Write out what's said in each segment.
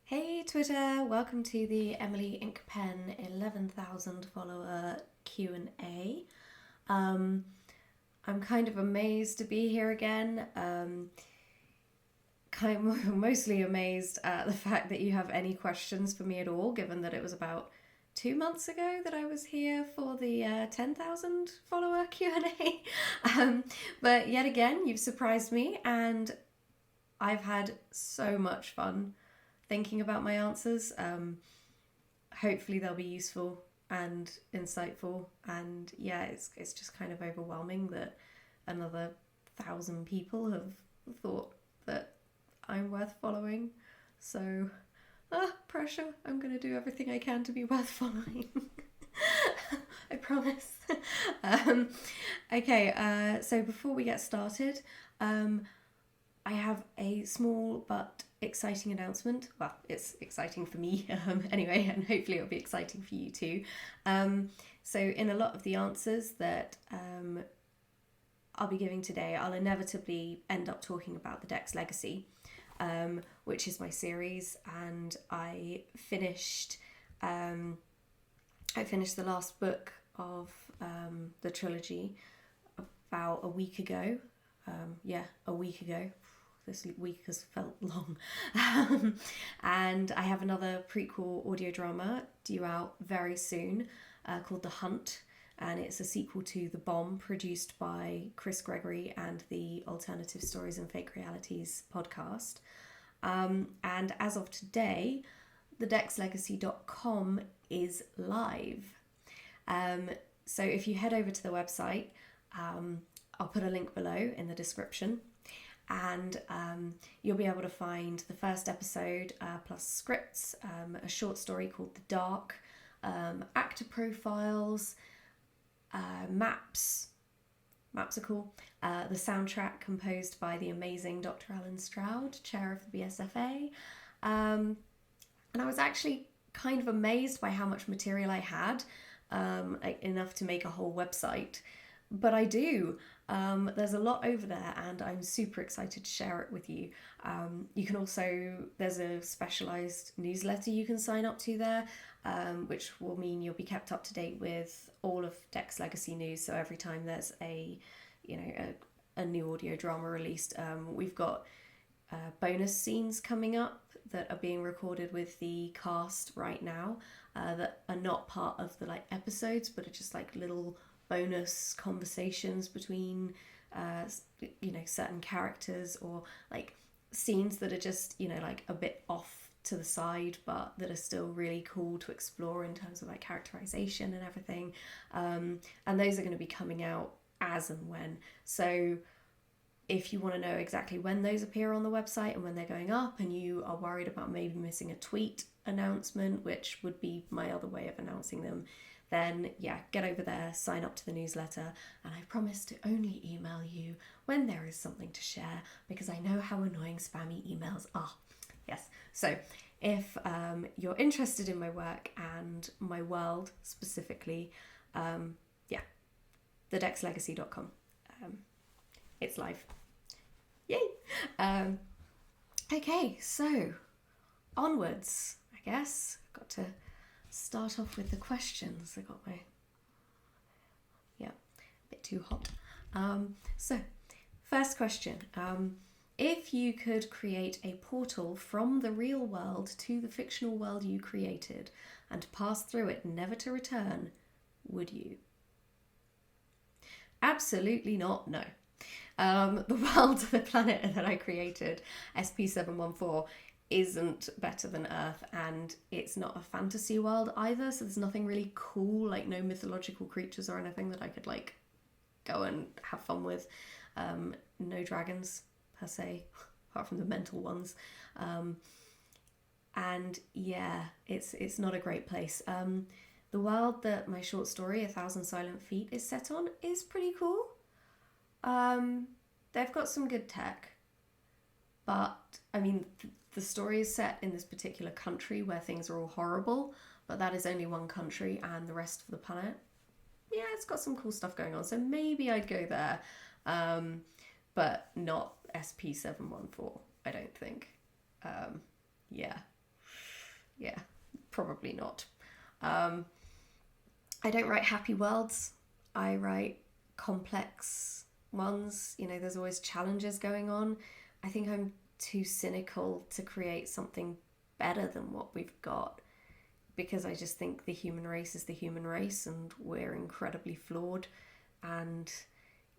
Hey Twitter, welcome to the Emily Inkpen 11,000 follower Q&A. I'm kind of amazed to be here again. Mostly amazed at the fact that you have any questions for me at all, given that it was about 2 months ago that I was here for the 10,000 follower Q&A. But yet again, you've surprised me and I've had so much fun thinking about my answers. Hopefully they'll be useful and insightful. And yeah, it's just kind of overwhelming that another 1,000 people have thought that I'm worth following. So, pressure. I'm going to do everything I can to be worth following. I promise. Okay, so before we get started, I have a small but exciting announcement. Well, it's exciting for me anyway, and hopefully it'll be exciting for you too. So in a lot of the answers that I'll be giving today, I'll inevitably end up talking about the Dex Legacy, which is my series, and I finished the last book of the trilogy about a week ago. A week ago. This week has felt long. And I have another prequel audio drama due out very soon called The Hunt, and it's a sequel to The Bomb, produced by Chris Gregory and the Alternative Stories and Fake Realities podcast. And as of today, thedexlegacy.com is live. So if you head over to the website, I'll put a link below in the description, and you'll be able to find the first episode plus scripts, a short story called The Dark, actor profiles, maps are cool, the soundtrack composed by the amazing Dr. Alan Stroud, chair of the BSFA, and I was actually kind of amazed by how much material I had, enough to make a whole website. But I do. There's a lot over there and I'm super excited to share it with you. You can also, there's a specialised newsletter you can sign up to there, which will mean you'll be kept up to date with all of Dex Legacy news. So every time there's a new audio drama released, we've got bonus scenes coming up that are being recorded with the cast right now, that are not part of the episodes, but are just little bonus conversations between certain characters, or scenes that are just a bit off to the side but that are still really cool to explore in terms of characterization and everything, and those are going to be coming out as and when. So if you want to know exactly when those appear on the website and when they're going up, and you are worried about maybe missing a tweet announcement, which would be my other way of announcing them, then yeah, get over there, sign up to the newsletter, and I promise to only email you when there is something to share, because I know how annoying spammy emails are. Yes, so if you're interested in my work and my world specifically, thedexlegacy.com. It's live. Yay! Okay, so onwards, I guess. I've got to start off with the questions. I got my, a bit too hot. So, first question. If you could create a portal from the real world to the fictional world you created and pass through it never to return, would you? Absolutely not, no. The world, the planet that I created, SP714, isn't better than Earth, and it's not a fantasy world either, so there's nothing really cool, no mythological creatures or anything that I could go and have fun with. No dragons per se, apart from the mental ones. And yeah, it's not a great place. The world that my short story, 1,000 Silent Feet, is set on is pretty cool. They've got some good tech, but I mean, the story is set in this particular country where things are all horrible, but that is only one country, and the rest of the planet, yeah, it's got some cool stuff going on, so maybe I'd go there, but not SP714, I don't think. Yeah. probably not. I don't write happy worlds. I write complex ones. There's always challenges going on. I think I'm too cynical to create something better than what we've got, because I just think the human race is the human race and we're incredibly flawed, and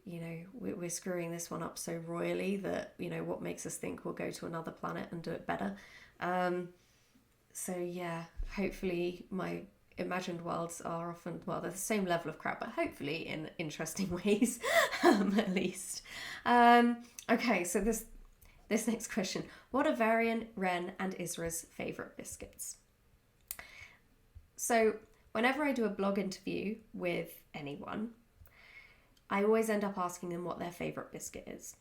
we're screwing this one up so royally that what makes us think we'll go to another planet and do it better. So yeah, hopefully my imagined worlds are often, well, they're the same level of crap, but hopefully in interesting ways, at least. Okay, so this next question: what are Varian, Ren, and Isra's favourite biscuits? So whenever I do a blog interview with anyone, I always end up asking them what their favourite biscuit is.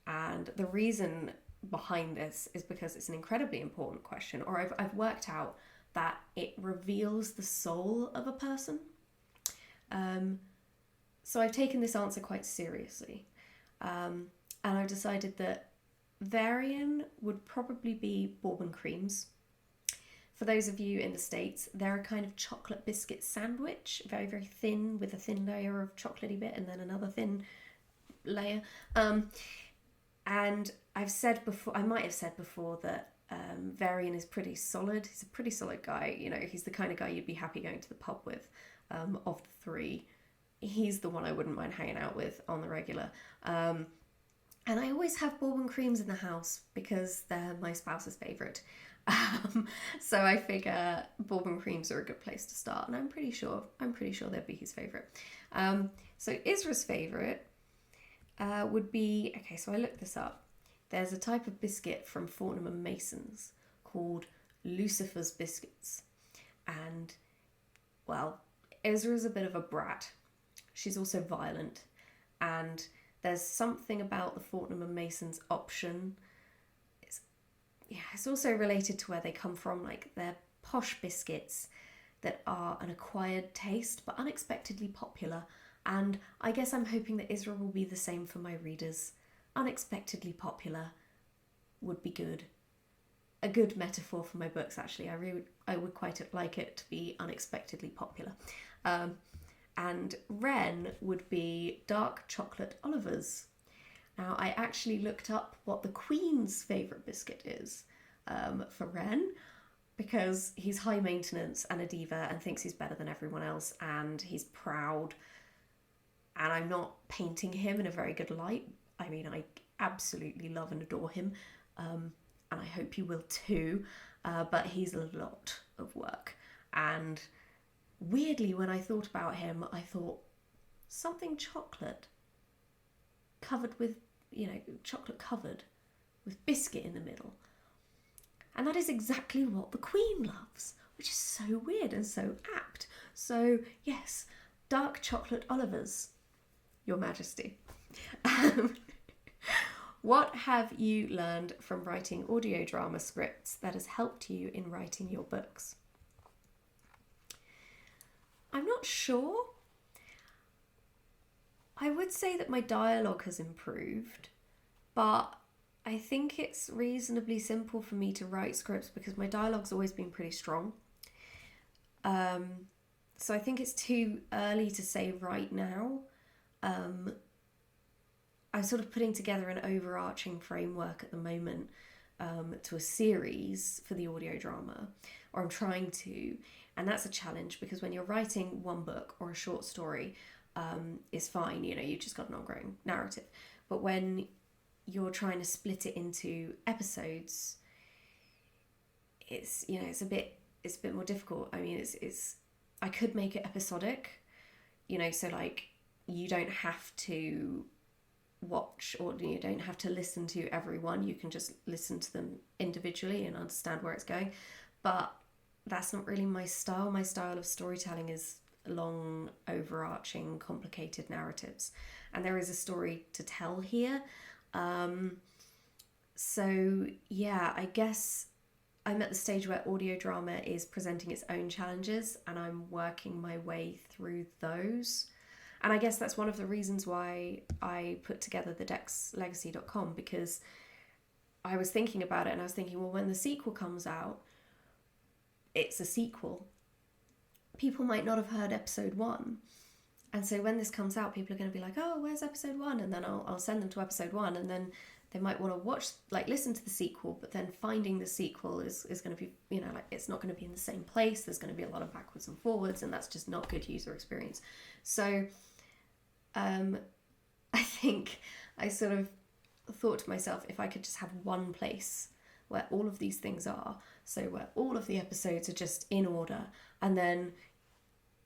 And the reason behind this is because it's an incredibly important question, or I've worked out that it reveals the soul of a person. So I've taken this answer quite seriously. And I've decided that Varian would probably be bourbon creams. For those of you in the States, they're a kind of chocolate biscuit sandwich, very, very thin, with a thin layer of chocolatey bit and then another thin layer. And I've said before, I might have said before, that Varian is pretty solid. He's a pretty solid guy. He's the kind of guy you'd be happy going to the pub with. Of the three, he's the one I wouldn't mind hanging out with on the regular. And I always have bourbon creams in the house because they're my spouse's favourite. So I figure bourbon creams are a good place to start, and I'm pretty sure they'd be his favourite. So Isra's favourite would be, okay, so I looked this up. There's a type of biscuit from Fortnum and Mason's called Lucifer's biscuits. And, well, Isra's a bit of a brat. She's also violent. And there's something about the Fortnum and Mason's option. It's also related to where they come from. Like, they're posh biscuits that are an acquired taste, but unexpectedly popular. And I guess I'm hoping that Isra will be the same for my readers. Unexpectedly popular would be good. A good metaphor for my books, actually. I would quite like it to be unexpectedly popular. And Ren would be dark chocolate Olivers. Now, I actually looked up what the Queen's favourite biscuit is for Ren, because he's high maintenance and a diva and thinks he's better than everyone else, and he's proud. And I'm not painting him in a very good light. I mean, I absolutely love and adore him, and I hope you will too, but he's a lot of work. And weirdly, when I thought about him, I thought something chocolate covered with, chocolate covered with biscuit in the middle. And that is exactly what the Queen loves, which is so weird and so apt. So yes, dark chocolate Olivers, Your Majesty. What have you learned from writing audio drama scripts that has helped you in writing your books? I'm not sure. I would say that my dialogue has improved, but I think it's reasonably simple for me to write scripts because my dialogue's always been pretty strong. So I think it's too early to say right now. I'm sort of putting together an overarching framework at the moment to a series for the audio drama, or I'm trying to, and that's a challenge because when you're writing one book or a short story, is fine, you've just got an ongoing narrative. But when you're trying to split it into episodes, it's a bit more difficult. I mean, I could make it episodic, so like you don't have to watch, or you don't have to listen to everyone. You can just listen to them individually and understand where it's going. But that's not really my style. My style of storytelling is long, overarching, complicated narratives, and there is a story to tell here. So yeah, I guess I'm at the stage where audio drama is presenting its own challenges, and I'm working my way through those. And I guess that's one of the reasons why I put together the dexlegacy.com, because I was thinking about it and I was thinking, well, when the sequel comes out, it's a sequel, people might not have heard episode 1. And so when this comes out, people are going to be like, oh, where's episode 1? And then I'll send them to episode 1, and then they might want to watch, like, listen to the sequel, but then finding the sequel is going to be, you know, like, it's not going to be in the same place. There's going to be a lot of backwards and forwards, and that's just not good user experience. So I think I sort of thought to myself, if I could just have one place where all of these things are, so where all of the episodes are just in order, and then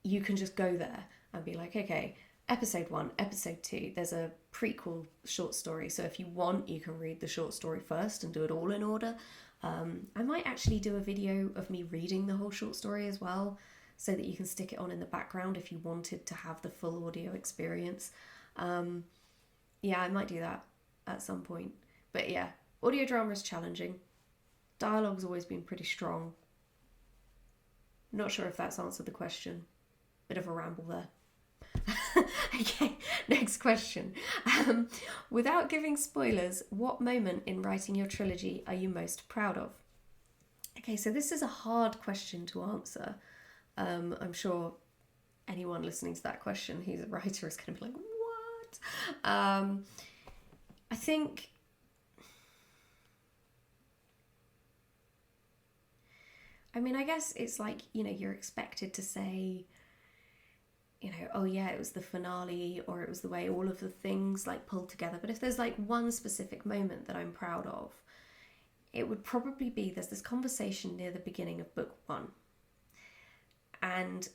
you can just go there and be like, okay, episode 1, episode 2, there's a prequel short story, so if you want, you can read the short story first and do it all in order. I might actually do a video of me reading the whole short story as well, so that you can stick it on in the background if you wanted to have the full audio experience. Yeah, I might do that at some point. But yeah, audio drama is challenging. Dialogue's always been pretty strong. Not sure if that's answered the question. Bit of a ramble there. Okay, next question. Without giving spoilers, what moment in writing your trilogy are you most proud of? Okay, so this is a hard question to answer. I'm sure anyone listening to that question who's a writer is going to be like, what? I think... I mean, I guess it's like, you know, you're expected to say, you know, oh yeah, it was the finale, or it was the way all of the things like pulled together. But if there's like one specific moment that I'm proud of, it would probably be, there's this conversation near the beginning of book 1. And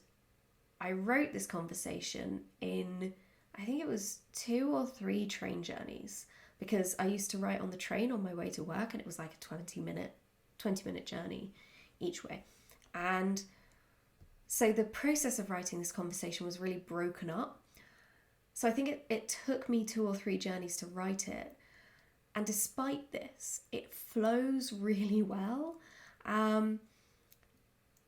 I wrote this conversation in, I think it was 2 or 3 train journeys, because I used to write on the train on my way to work, and it was like a 20-minute journey each way. And so the process of writing this conversation was really broken up. So I think it took me 2 or 3 journeys to write it. And despite this, it flows really well. And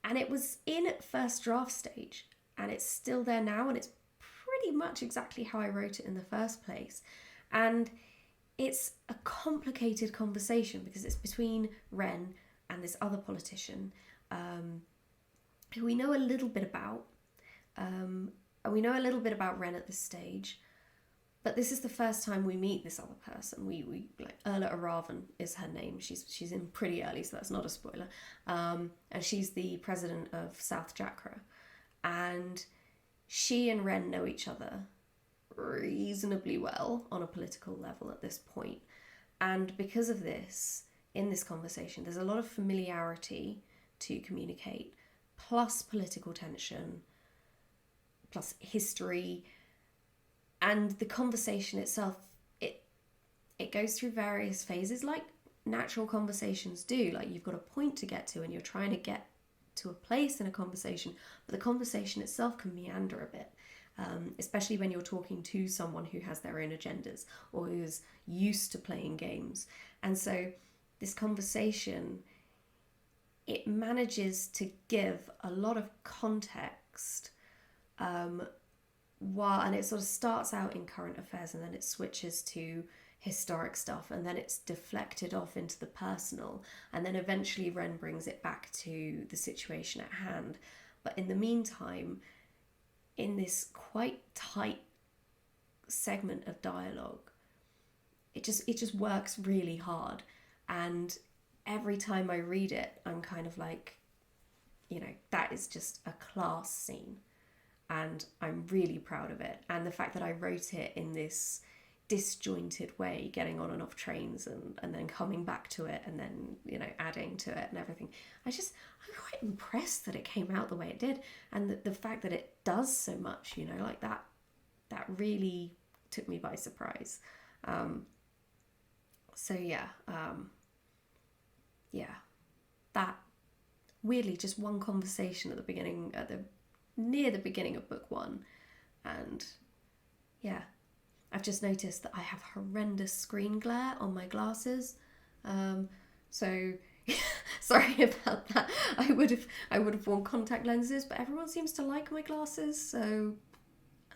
it was in at first draft stage, and it's still there now, and it's pretty much exactly how I wrote it in the first place. And it's a complicated conversation because it's between Ren and this other politician who we know a little bit about. And we know a little bit about Ren at this stage, but this is the first time we meet this other person. We like, Erla Aravan is her name. She's in pretty early, so that's not a spoiler. And she's the president of South Jakra. And she and Ren know each other reasonably well on a political level at this point. And because of this, in this conversation, there's a lot of familiarity to communicate, plus political tension, plus history. And the conversation itself, it goes through various phases like natural conversations do. Like, you've got a point to get to and you're trying to get to a place in a conversation, but the conversation itself can meander a bit, especially when you're talking to someone who has their own agendas or who's used to playing games. And so this conversation, it manages to give a lot of context, and it sort of starts out in current affairs, and then it switches to historic stuff, and then it's deflected off into the personal, and then eventually Ren brings it back to the situation at hand. But in the meantime, in this quite tight segment of dialogue, it just works really hard. And every time I read it, I'm kind of like, you know, that is just a class scene, and I'm really proud of it. And the fact that I wrote it in this disjointed way, getting on and off trains and then coming back to it, and then, you know, adding to it and everything, I'm quite impressed that it came out the way it did, and the fact that it does so much, you know, like that really took me by surprise. So yeah, that weirdly just one conversation at the beginning, near the beginning of book 1, and yeah, I've just noticed that I have horrendous screen glare on my glasses, so sorry about that. I would have worn contact lenses, but everyone seems to like my glasses, so.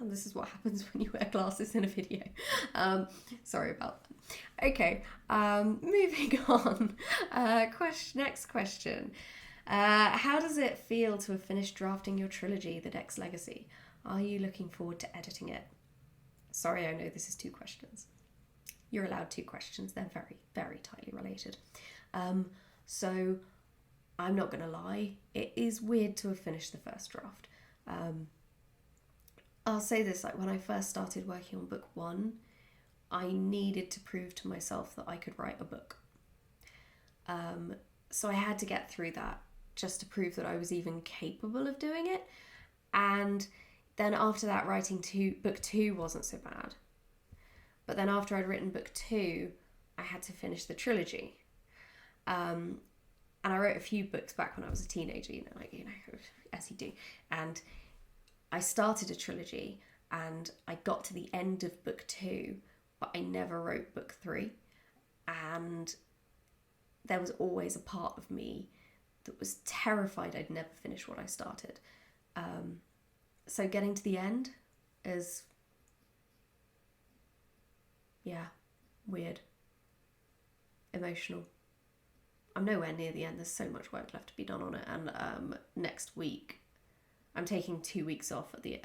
And this is what happens when you wear glasses in a video. Sorry about that. Okay, moving on. Next question. How does it feel to have finished drafting your trilogy, The Dex Legacy? Are you looking forward to editing it? Sorry, I know this is 2 questions. You're allowed 2 questions. They're very, very tightly related. So I'm not going to lie. It is weird to have finished the first draft. I'll say this, like when I first started working on book 1, I needed to prove to myself that I could write a book. So I had to get through that just to prove that I was even capable of doing it. And then after that, writing book 2 wasn't so bad. But then after I'd written book 2, I had to finish the trilogy. And I wrote a few books back when I was a teenager, as you do. And I started a trilogy and I got to the end of book 2, but I never wrote book 3. And there was always a part of me that was terrified I'd never finish what I started. So getting to the end is, weird, emotional. I'm nowhere near the end. There's so much work left to be done on it. And next week, I'm taking 2 weeks off at the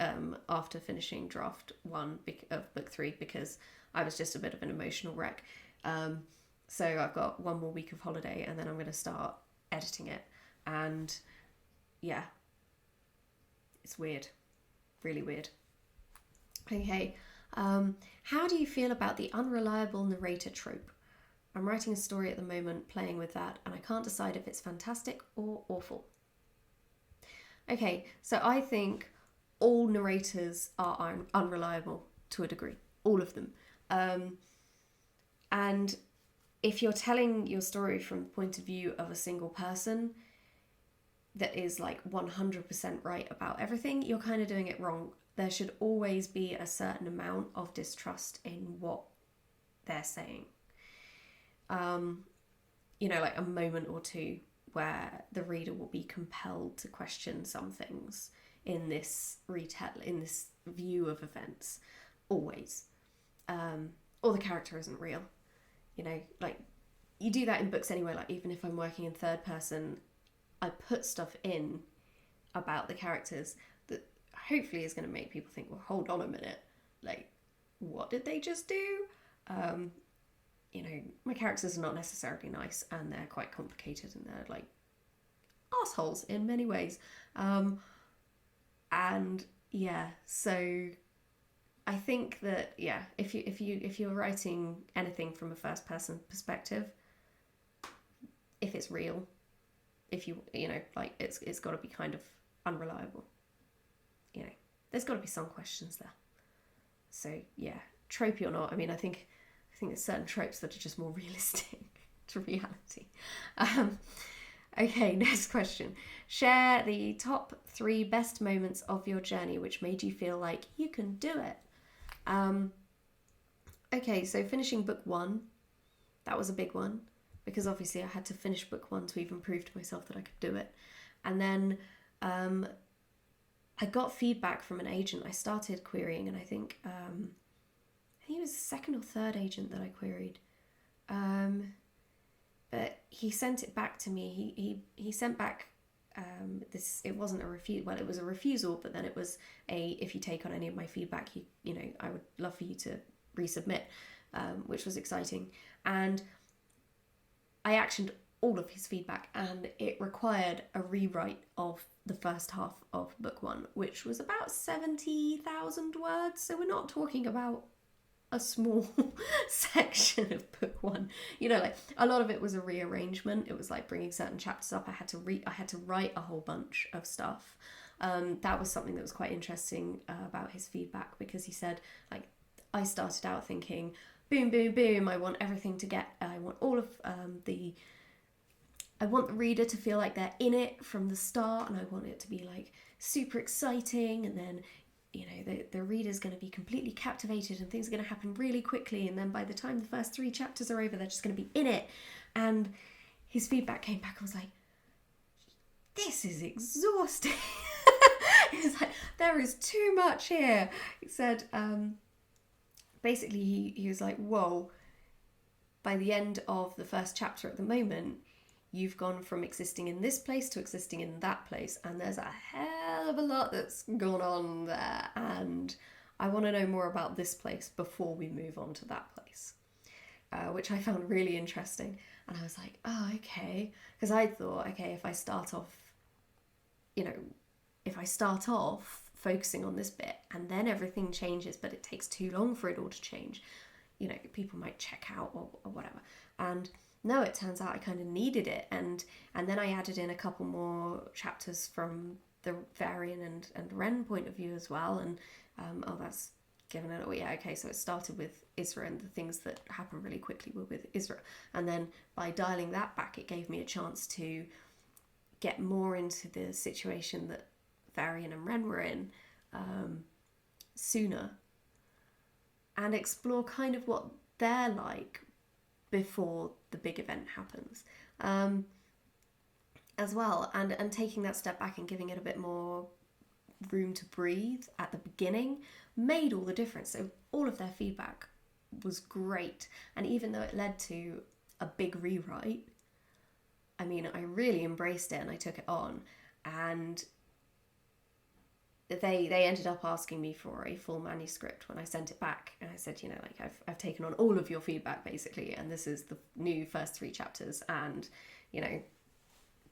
after finishing draft 1 of book 3 because I was just a bit of an emotional wreck. So I've got 1 more week of holiday and then I'm going to start editing it. And yeah, it's weird. Really weird. Okay. How do you feel about the unreliable narrator trope? I'm writing a story at the moment, playing with that, and I can't decide if it's fantastic or awful. Okay, so I think all narrators are unreliable to a degree. All of them. And if you're telling your story from the point of view of a single person that is like 100% right about everything, you're kind of doing it wrong. There should always be a certain amount of distrust in what they're saying. Like a moment or two where the reader will be compelled to question some things in this view of events. Always. Or the character isn't real. Like you do that in books anyway. Like even if I'm working in third person, I put stuff in about the characters that hopefully is going to make people think, well, hold on a minute. Like, what did they just do? My characters are not necessarily nice and they're quite complicated and they're like assholes in many ways. So I think that, if you're writing anything from a first person perspective, if it's real, it's got to be kind of unreliable. There's got to be some questions there. So yeah, tropey or not, I think there's certain tropes that are just more realistic to reality. Okay, next question. Share the top 3 best moments of your journey which made you feel like you can do it. Okay, so finishing book 1, that was a big one because obviously I had to finish book 1 to even prove to myself that I could do it. And then I got feedback from an agent. I started querying, and I think it was the 2nd or 3rd agent that I queried. But he sent it back to me. He sent back this. It wasn't a refusal. Well, it was a refusal, but then it was if you take on any of my feedback, I would love for you to resubmit, which was exciting. And I actioned all of his feedback, and it required a rewrite of the first half of book 1, which was about 70,000 words. So we're not talking about a small section of book 1. Like a lot of it was a rearrangement. It was like bringing certain chapters up. I had to write a whole bunch of stuff. That was something that was quite interesting about his feedback, because he said, like, I started out thinking, boom, boom, boom. I want everything to I want all of I want the reader to feel like they're in it from the start, and I want it to be like super exciting, and then the reader's going to be completely captivated and things are going to happen really quickly, and then by the time the first 3 chapters are over, they're just going to be in it. And his feedback came back and was like, this is exhausting. He was like, there is too much here. He said, basically he was like, whoa, by the end of the first chapter at the moment, you've gone from existing in this place to existing in that place, and there's a hell of a lot that's gone on there, and I want to know more about this place before we move on to that place, which I found really interesting. And I was like, oh, okay, because I thought, okay, if I start off focusing on this bit and then everything changes, but it takes too long for it all to change, people might check out or whatever. And no, it turns out I kind of needed it. And then I added in a couple more chapters from the Varian and Ren point of view as well. And that's given it away. Yeah, okay, so it started with Isra, and the things that happened really quickly were with Isra. And then by dialing that back, it gave me a chance to get more into the situation that Varian and Ren were in sooner, and explore kind of what they're like before the big event happens as well, and taking that step back and giving it a bit more room to breathe at the beginning made all the difference. So all of their feedback was great, and even though it led to a big rewrite, I mean, I really embraced it and I took it on, and they ended up asking me for a full manuscript when I sent it back, and I said, I've taken on all of your feedback basically, and this is the new first 3 chapters, and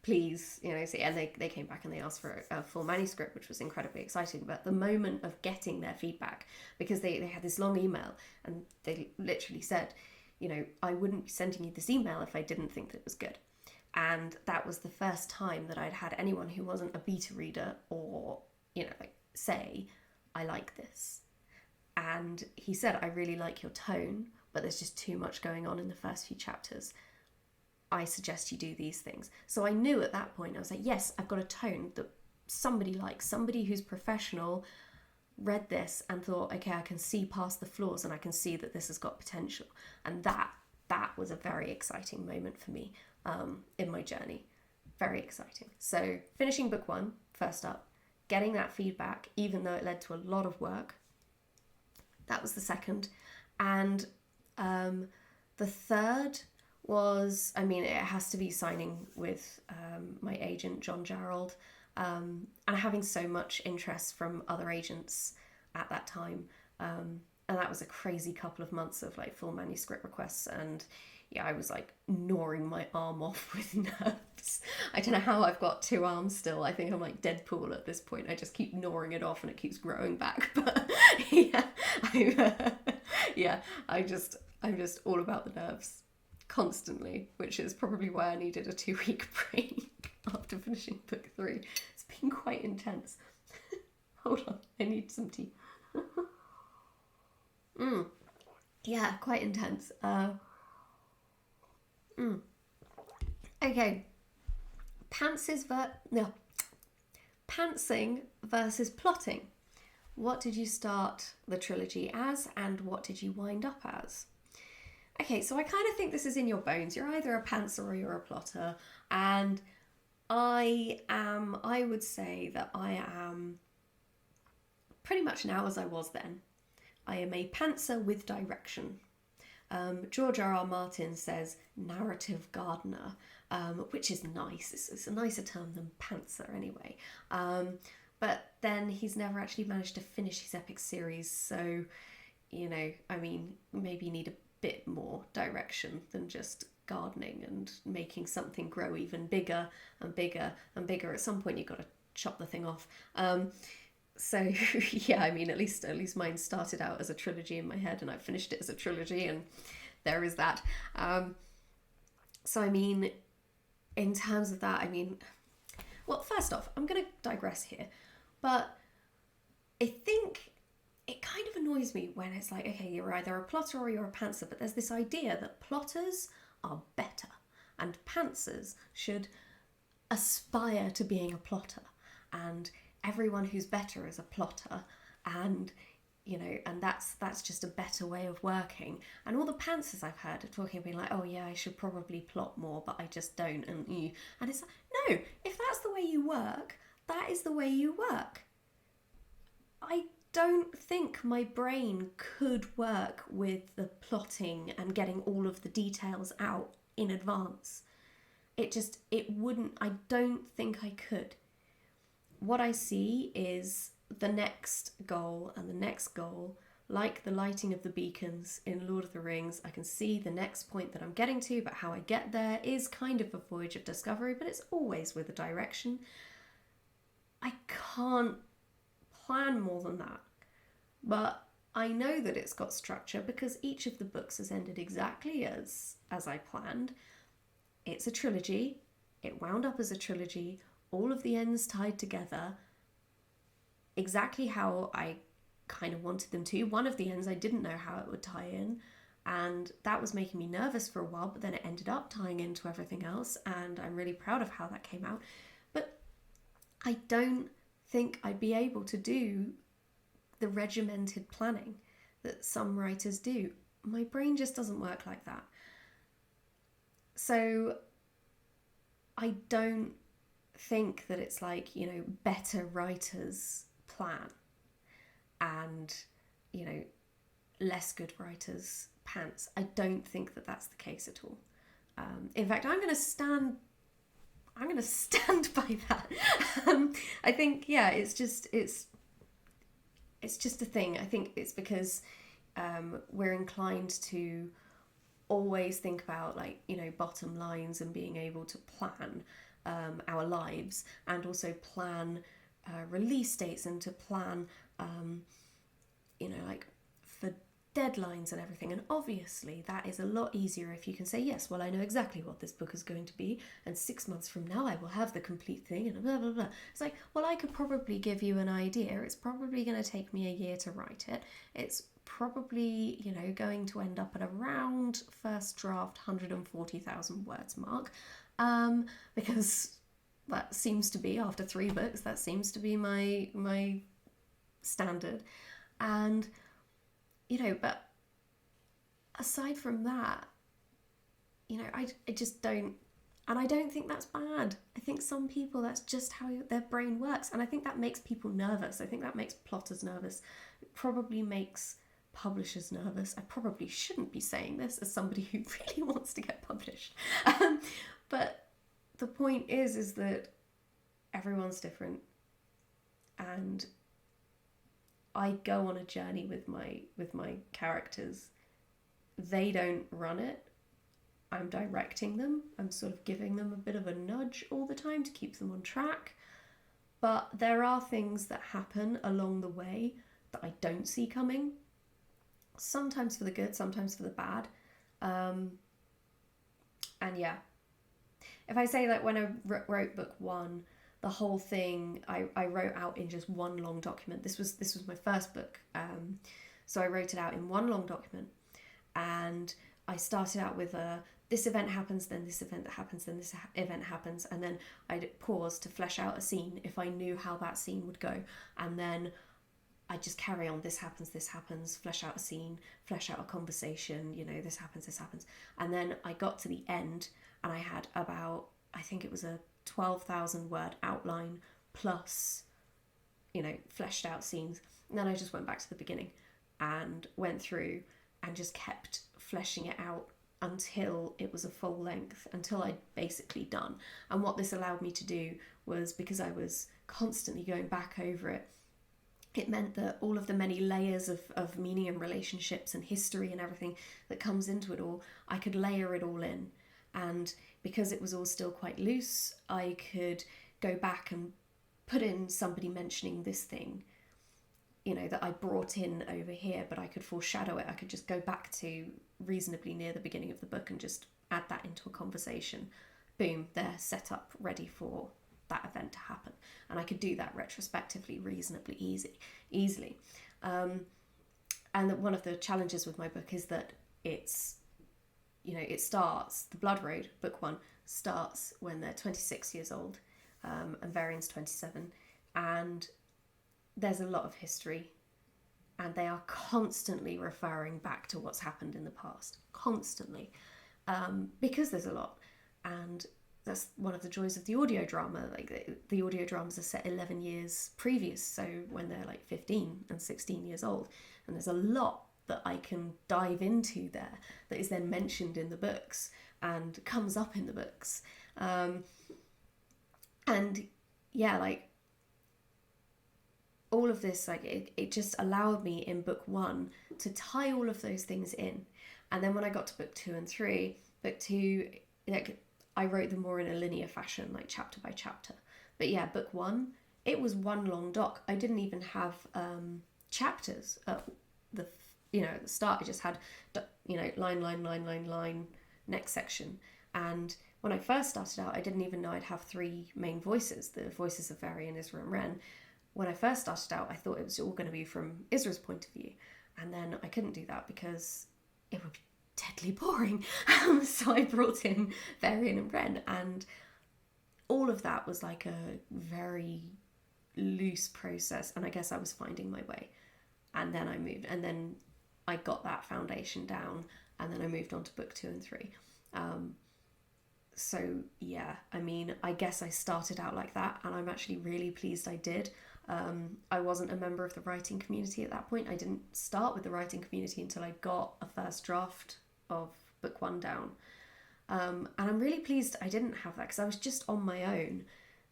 please, see. And they came back and they asked for a full manuscript, which was incredibly exciting. But the moment of getting their feedback, because they had this long email, and they literally said, I wouldn't be sending you this email if I didn't think that it was good. And that was the first time that I'd had anyone who wasn't a beta reader or say, I like this. And he said, I really like your tone, but there's just too much going on in the first few chapters. I suggest you do these things. So I knew at that point, I was like, yes, I've got a tone that somebody likes, somebody who's professional read this and thought, okay, I can see past the flaws and I can see that this has got potential. And that was a very exciting moment for me in my journey. Very exciting. So finishing book 1, first up, getting that feedback, even though it led to a lot of work. That was the second. And the third was, it has to be signing with my agent, John Gerald, and having so much interest from other agents at that time. And that was a crazy couple of months of full manuscript requests, and yeah, I was gnawing my arm off with nerves. I don't know how I've got 2 arms still. I think I'm like Deadpool at this point. I just keep gnawing it off and it keeps growing back. But yeah, I'm just all about the nerves constantly, which is probably why I needed a 2-week break after finishing book 3. It's been quite intense. Hold on, I need some tea. Yeah, quite intense. Okay, pantsing versus plotting. What did you start the trilogy as, and what did you wind up as? Okay, so I kind of think this is in your bones. You're either a pantser or you're a plotter, and I would say that I am pretty much now as I was then. I am a pantser with direction. George R.R. Martin says narrative gardener, which is nice. It's a nicer term than pantser anyway. But then he's never actually managed to finish his epic series, so, maybe you need a bit more direction than just gardening and making something grow even bigger and bigger and bigger. At some point you've got to chop the thing off. So yeah, at least mine started out as a trilogy in my head, and I finished it as a trilogy, and there is that. So in terms of that, well, first off, I'm going to digress here, but I think it kind of annoys me when it's like, okay, you're either a plotter or you're a pantser, but there's this idea that plotters are better and pantsers should aspire to being a plotter, and everyone who's better is a plotter, and and that's just a better way of working. And all the pantsers I've heard are talking, being like, oh yeah, I should probably plot more, but I just don't, and it's like, no, if that's the way you work, that is the way you work. I don't think my brain could work with the plotting and getting all of the details out in advance. it wouldn't, I don't think I could. What I see is the next goal and the next goal, like the lighting of the beacons in Lord of the Rings. I can see the next point that I'm getting to, but how I get there is kind of a voyage of discovery, but it's always with a direction. I can't plan more than that. But I know that it's got structure because each of the books has ended exactly as I planned. It's a trilogy. It wound up as a trilogy. All of the ends tied together exactly how I kind of wanted them to. One of the ends I didn't know how it would tie in, and that was making me nervous for a while, but then it ended up tying into everything else, and I'm really proud of how that came out. But I don't think I'd be able to do the regimented planning that some writers do. My brain just doesn't work like that. So I don't think that it's like, you know, better writers plan and, you know, less good writers pants. I don't think that that's the case at all. In fact, I'm going to stand by that. I think, yeah, it's just a thing. I think it's because we're inclined to always think about, like, you know, bottom lines and being able to plan our lives, and also plan release dates, and to plan, you know, like for deadlines and everything. And obviously that is a lot easier if you can say, yes, well, I know exactly what this book is going to be, and 6 months from now I will have the complete thing, and blah blah blah. It's like, well, I could probably give you an idea. It's probably going to take me a year to write it. It's probably, you know, going to end up at around first draft 140,000 words mark, because that seems to be, after 3 books, that seems to be my standard. And, you know, but aside from that, you know, I just don't, and I don't think that's bad. I think some people, that's just how their brain works, and I think that makes people nervous. I think that makes plotters nervous. It probably makes publishers nervous. I probably shouldn't be saying this as somebody who really wants to get published. But the point is that everyone's different, and I go on a journey with my characters. They don't run it. I'm directing them. I'm sort of giving them a bit of a nudge all the time to keep them on track. But there are things that happen along the way that I don't see coming. Sometimes for the good, sometimes for the bad. And yeah. If I say that when I wrote book 1, the whole thing I wrote out in just one long document. This was my first book, so I wrote it out in one long document, and I started out with this event happens, then this event happens, then this event happens, and then I'd pause to flesh out a scene if I knew how that scene would go, and then I just carry on, this happens, flesh out a scene, flesh out a conversation, you know, this happens, and then I got to the end, and I had about, I think it was a 12,000 word outline plus, you know, fleshed out scenes. And then I just went back to the beginning and went through and just kept fleshing it out until it was a full length, until I'd basically done. And what this allowed me to do was, because I was constantly going back over it, it meant that all of the many layers of meaning and relationships and history and everything that comes into it all, I could layer it all in. And because it was all still quite loose, I could go back and put in somebody mentioning this thing, you know, that I brought in over here, but I could foreshadow it. I could just go back to reasonably near the beginning of the book and just add that into a conversation. Boom, they're set up, ready for that event to happen. And I could do that retrospectively reasonably easily. And that one of the challenges with my book is that it's, you know, it starts, the Blood Road, book 1, starts when they're 26 years old, and Varian's 27, and there's a lot of history, and they are constantly referring back to what's happened in the past, constantly, because there's a lot, and that's one of the joys of the audio drama. Like the audio dramas are set 11 years previous, so when they're like 15 and 16 years old, and there's a lot that I can dive into there that is then mentioned in the books and comes up in the books. And yeah, like all of this, like it just allowed me in book one to tie all of those things in. And then when I got to book 2 and 3, book 2, like I wrote them more in a linear fashion, like chapter by chapter. But yeah, book 1, it was one long doc. I didn't even have chapters at the at the start. I just had line, next section. And when I first started out, I didn't even know I'd have 3 main voices, the voices of Varian, Isra, and Ren. When I first started out, I thought it was all going to be from Isra's point of view. And then I couldn't do that because it would be deadly boring. So I brought in Varian and Ren, and all of that was like a very loose process. And I guess I was finding my way. And then I moved, and then I got that foundation down, and then I moved on to book 2 and 3. So yeah, I mean, I guess I started out like that, and I'm actually really pleased I did. I wasn't a member of the writing community at that point. I didn't start with the writing community until I got a first draft of book 1 down. And I'm really pleased I didn't have that, because I was just on my own,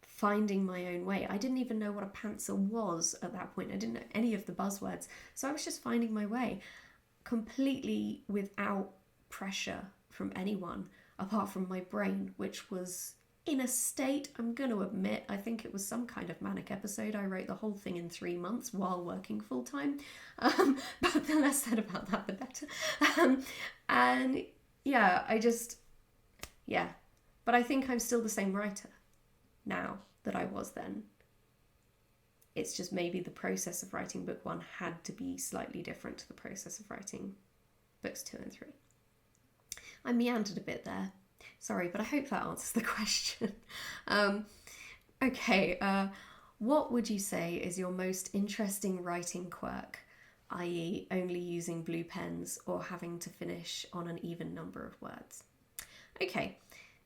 finding my own way. I didn't even know what a pantser was at that point. I didn't know any of the buzzwords. So I was just finding my way, completely without pressure from anyone, apart from my brain, which was in a state, I'm going to admit, I think it was some kind of manic episode. I wrote the whole thing in 3 months while working full time. But the less said about that, the better. And yeah, but I think I'm still the same writer now that I was then. It's just maybe the process of writing book 1 had to be slightly different to the process of writing books 2 and 3. I meandered a bit there. Sorry, but I hope that answers the question. Okay, what would you say is your most interesting writing quirk, i.e. only using blue pens or having to finish on an even number of words? Okay,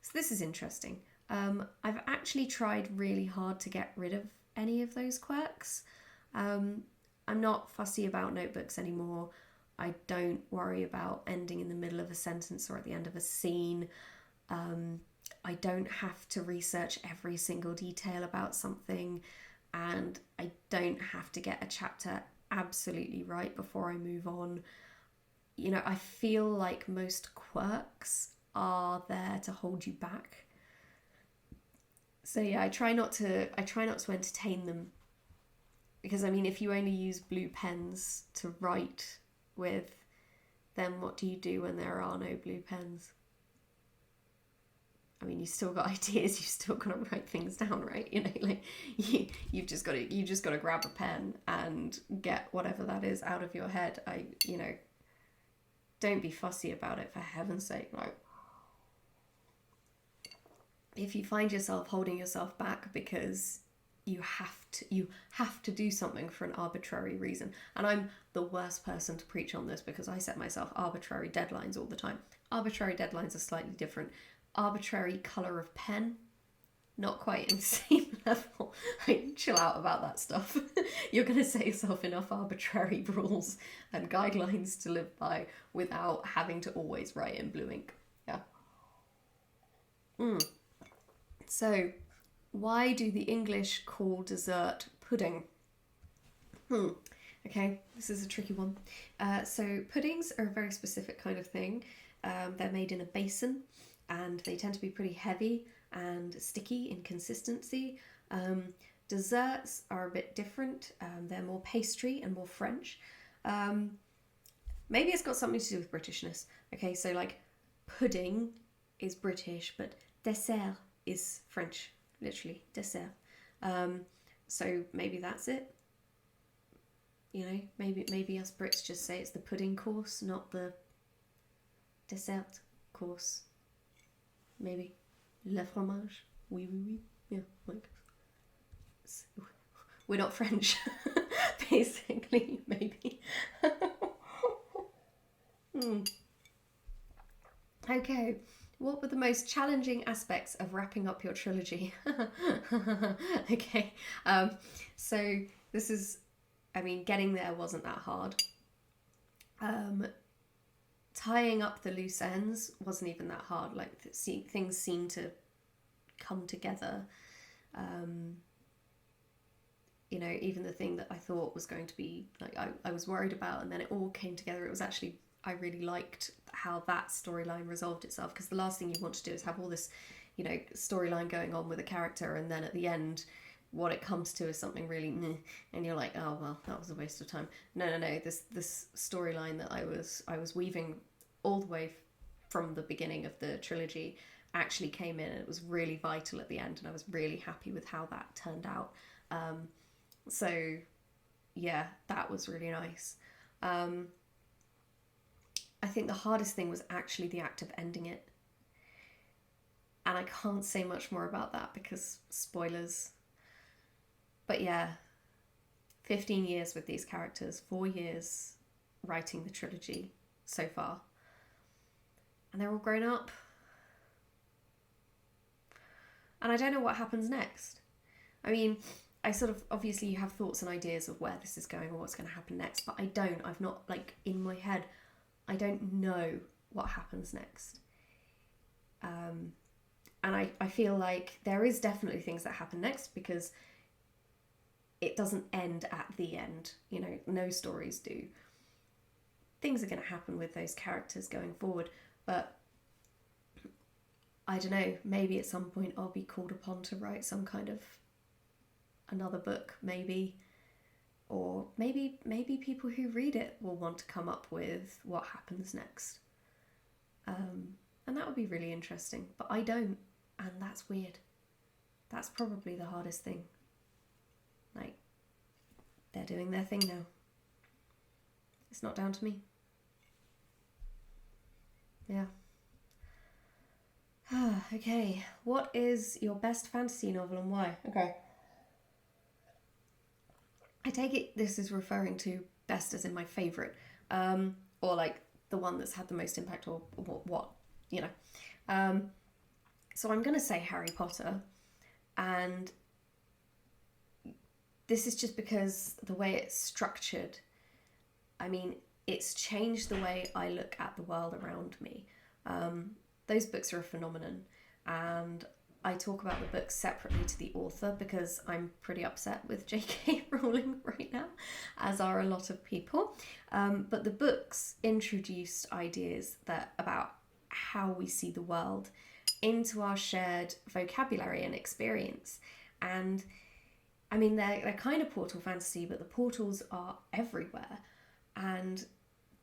so this is interesting. I've actually tried really hard to get rid of any of those quirks. I'm not fussy about notebooks anymore. I don't worry about ending in the middle of a sentence or at the end of a scene. I don't have to research every single detail about something, and I don't have to get a chapter absolutely right before I move on. I feel like most quirks are there to hold you back. So yeah, I try not to entertain them, because I mean, if you only use blue pens to write with, then what do you do when there are no blue pens? I mean, you still got ideas, you still got to write things down, right? You've just got to grab a pen and get whatever that is out of your head. Don't be fussy about it, for heaven's sake. Like, if you find yourself holding yourself back because you have to do something for an arbitrary reason, and I'm the worst person to preach on this because I set myself arbitrary deadlines all the time. Arbitrary deadlines are slightly different. Arbitrary colour of pen, not quite in the same level. Chill out about that stuff. You're going to set yourself enough arbitrary rules and guidelines to live by without having to always write in blue ink. Yeah. So, why do the English call dessert pudding? Okay, this is a tricky one. So puddings are a very specific kind of thing. They're made in a basin, and they tend to be pretty heavy and sticky in consistency. Desserts are a bit different. They're more pastry and more French. Maybe it's got something to do with Britishness. Okay, so like pudding is British, but dessert is French, literally, dessert. So maybe that's it. Maybe us Brits just say it's the pudding course, not the dessert course. Maybe. Le fromage. Oui, oui, oui. Yeah, like. We're not French, basically, maybe. Okay, what were the most challenging aspects of wrapping up your trilogy? Okay, so this is, getting there wasn't that hard. Tying up the loose ends wasn't even that hard. Like, things seemed to come together. You know, even the thing that I thought was going to be, like, I was worried about, and then it all came together. It was actually, I really liked how that storyline resolved itself, because the last thing you want to do is have all this, you know, storyline going on with a character, and then at the end, what it comes to is something really meh, and you're like, oh well, that was a waste of time. No. This storyline that I was weaving all the way from the beginning of the trilogy actually came in, and it was really vital at the end, and I was really happy with how that turned out. So yeah, that was really nice. I think the hardest thing was actually the act of ending it. And I can't say much more about that because spoilers. But yeah, 15 years with these characters, 4 years writing the trilogy so far. And they're all grown up. And I don't know what happens next. I mean, I sort of, obviously you have thoughts and ideas of where this is going or what's going to happen next, but I don't. I've not, like, in my head, I don't know what happens next. And I feel like there is definitely things that happen next, because it doesn't end at the end. You know, no stories do. Things are going to happen with those characters going forward, but I don't know, maybe at some point I'll be called upon to write some kind of another book, maybe, or maybe people who read it will want to come up with what happens next, and that would be really interesting, but I don't, and that's weird. That's probably the hardest thing. Like, they're doing their thing now. It's not down to me. Yeah. Okay, what is your best fantasy novel and why? Okay. I take it this is referring to best as in my favourite, or like the one that's had the most impact, or what you know. So I'm going to say Harry Potter, and this is just because the way it's structured, I mean, it's changed the way I look at the world around me. Those books are a phenomenon, and I talk about the books separately to the author because I'm pretty upset with J.K. Rowling right now, as are a lot of people. But the books introduced ideas about how we see the world into our shared vocabulary and experience. And I mean, they're kind of portal fantasy, but the portals are everywhere. And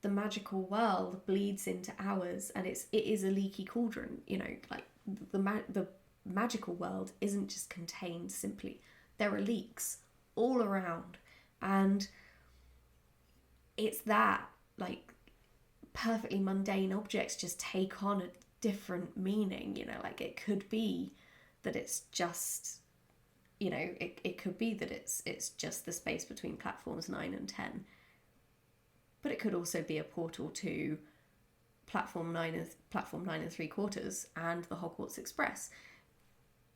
the magical world bleeds into ours, and it is a leaky cauldron, you know, like the magical world isn't just contained simply. There are leaks all around, and it's that, like, perfectly mundane objects just take on a different meaning, you know, like it could be that it's just, you know, it could be that it's just the space between platforms 9 and 10, but it could also be a portal to platform 9 and 3/4 and the Hogwarts Express.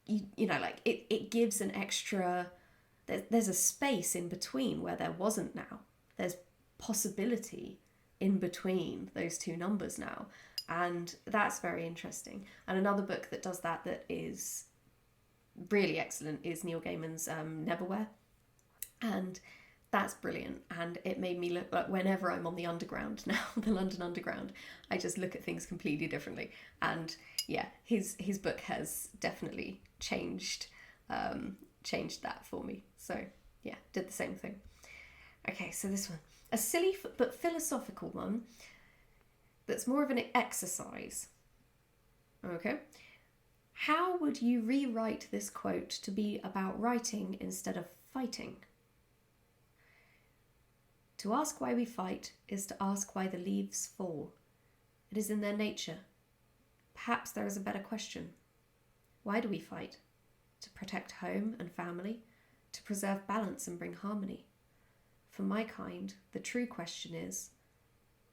You know, like it gives an extra, there's a space in between where there wasn't now. There's possibility in between those two numbers now, and that's very interesting. And another book that does that is really excellent is Neil Gaiman's Neverwhere, and that's brilliant. And it made me look, like, whenever I'm on the Underground now, the London Underground, I just look at things completely differently. And yeah, his book has definitely changed that for me. So yeah, did the same thing. Okay, so this one, a silly but philosophical one that's more of an exercise. Okay. How would you rewrite this quote to be about writing instead of fighting? To ask why we fight is to ask why the leaves fall. It is in their nature. Perhaps there is a better question. Why do we fight? To protect home and family, to preserve balance and bring harmony. For my kind, the true question is,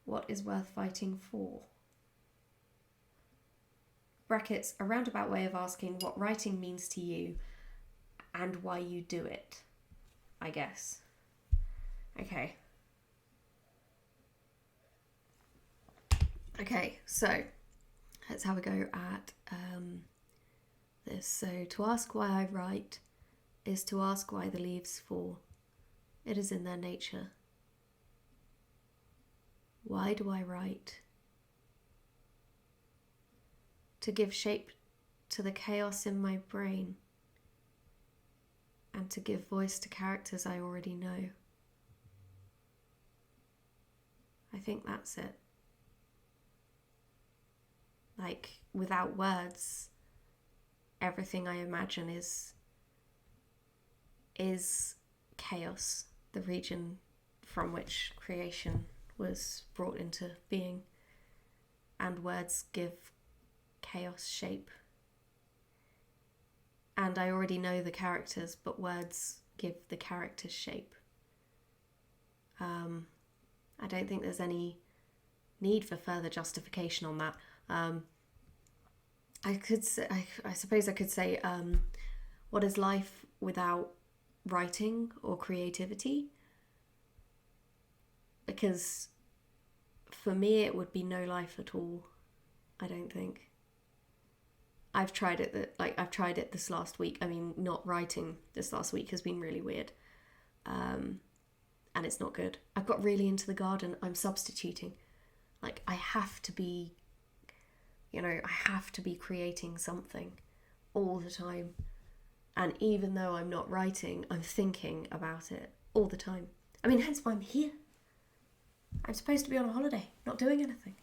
what is worth fighting for? Brackets, a roundabout way of asking what writing means to you and why you do it, I guess. Okay. Okay, so let's have a go at this. So, to ask why I write is to ask why the leaves fall. It is in their nature. Why do I write? To give shape to the chaos in my brain and to give voice to characters I already know. I think that's it. Like, without words, everything I imagine is chaos, the region from which creation was brought into being, and words give chaos shape. And I already know the characters, but words give the characters shape. I don't think there's any need for further justification on that. I suppose I could say, what is life without writing or creativity? Because for me, it would be no life at all. I don't think. I've tried it this last week. I mean, not writing this last week has been really weird. And it's not good. I've got really into the garden. I'm substituting. Like, I have to be creating something all the time. And even though I'm not writing, I'm thinking about it all the time. I mean, hence why I'm here. I'm supposed to be on a holiday, not doing anything.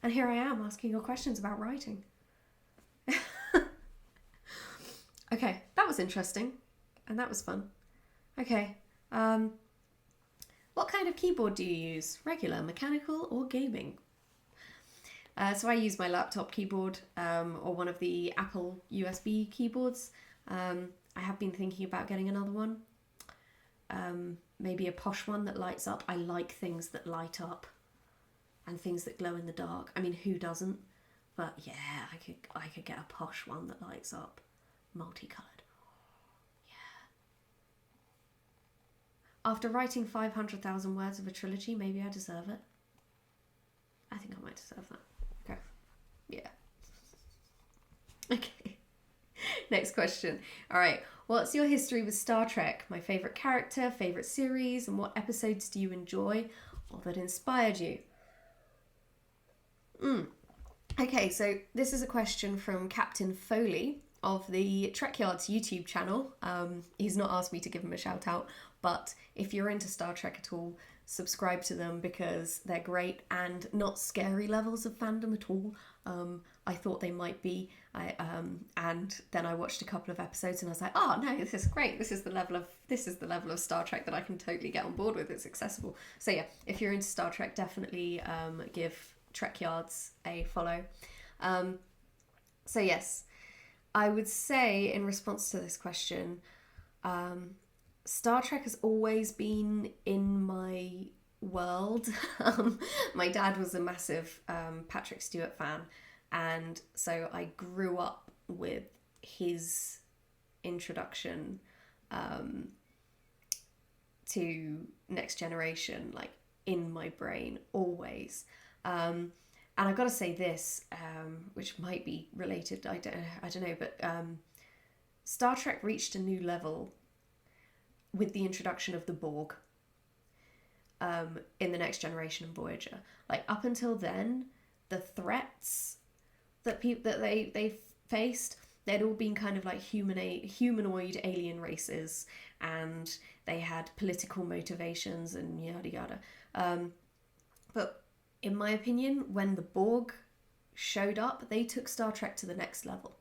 And here I am asking your questions about writing. Okay, that was interesting. And that was fun. Okay. What kind of keyboard do you use? Regular, mechanical, or gaming? So I use my laptop keyboard or one of the Apple USB keyboards. I have been thinking about getting another one. Maybe a posh one that lights up. I like things that light up and things that glow in the dark. I mean, who doesn't? But yeah, I could get a posh one that lights up, multicoloured. After writing 500,000 words of a trilogy, maybe I deserve it. I think I might deserve that. Okay. Yeah. Okay. Next question. All right. What's your history with Star Trek? My favourite character, favourite series, and what episodes do you enjoy or that inspired you? Okay, so this is a question from Captain Foley of the Trek Yards YouTube channel. He's not asked me to give him a shout out, but if you're into Star Trek at all, subscribe to them because they're great and not scary levels of fandom at all. I thought they might be, and then I watched a couple of episodes and I was like, oh no, this is great. This is the level of Star Trek that I can totally get on board with. It's accessible. So yeah, if you're into Star Trek, definitely give Trek Yards a follow. So yes, I would say in response to this question, Star Trek has always been in my world. My dad was a massive Patrick Stewart fan, and so I grew up with his introduction to Next Generation, like in my brain always. And I've got to say this, which might be related, I don't know, but Star Trek reached a new level with the introduction of the Borg in the Next Generation and Voyager. Like, up until then, the threats that they faced, they'd all been kind of like humanoid alien races, and they had political motivations and yada yada. But in my opinion, when the Borg showed up, they took Star Trek to the next level.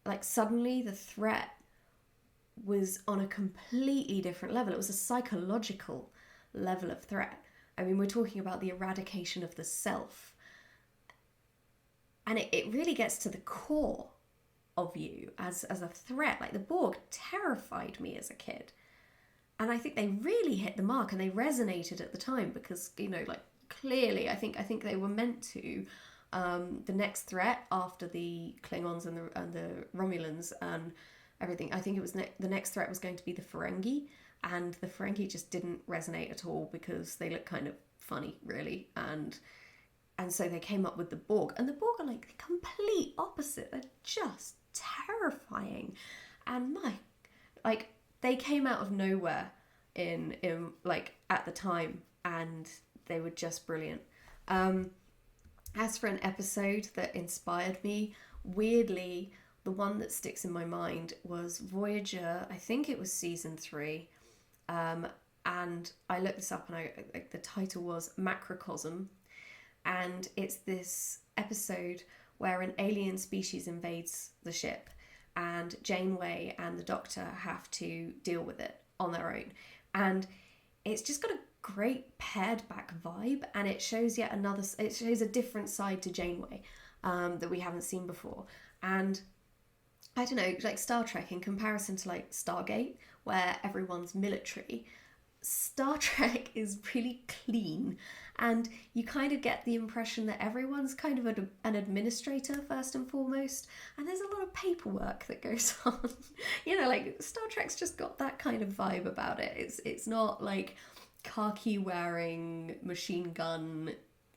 Like, suddenly the threat was on a completely different level. It was a psychological level of threat. I mean, we're talking about the eradication of the self. And it really gets to the core of you as a threat. Like, the Borg terrified me as a kid. And I think they really hit the mark and they resonated at the time because, you know, like, clearly I think they were meant to. The next threat after the Klingons and the Romulans and everything, I think it was the next threat was going to be the Ferengi, and the Ferengi just didn't resonate at all because they look kind of funny, really, and so they came up with the Borg, and the Borg are like the complete opposite. They're just terrifying. And like they came out of nowhere in like at the time, and they were just brilliant. As for an episode that inspired me, weirdly, the one that sticks in my mind was Voyager. I think it was season 3. And I looked this up, and the title was Macrocosm, and it's this episode where an alien species invades the ship, and Janeway and the Doctor have to deal with it on their own. And it's just got a great pared back vibe, and it shows it shows a different side to Janeway that we haven't seen before. And I don't know, like Star Trek in comparison to like Stargate, where everyone's military, Star Trek is really clean, and you kind of get the impression that everyone's kind of an administrator first and foremost, and there's a lot of paperwork that goes on. You know, like Star Trek's just got that kind of vibe about it. It's not like khaki wearing, machine gun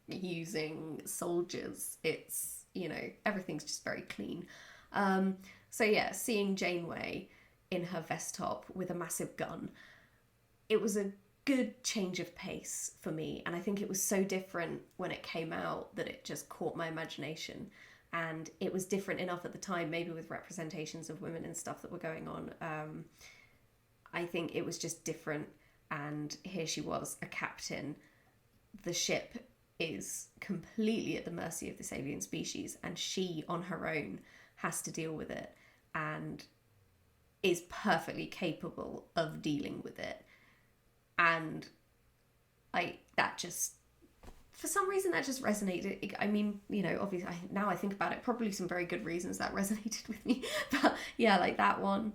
using soldiers. It's, you know, everything's just very clean. So yeah, seeing Janeway in her vest top with a massive gun, it was a good change of pace for me, and I think it was so different when it came out that it just caught my imagination. And it was different enough at the time, maybe with representations of women and stuff that were going on. I think it was just different, and here she was, a captain. The ship is completely at the mercy of this alien species, and she on her own has to deal with it and is perfectly capable of dealing with it. And for some reason that just resonated. I mean, you know, obviously now I think about it, probably some very good reasons that resonated with me. But yeah, like that one,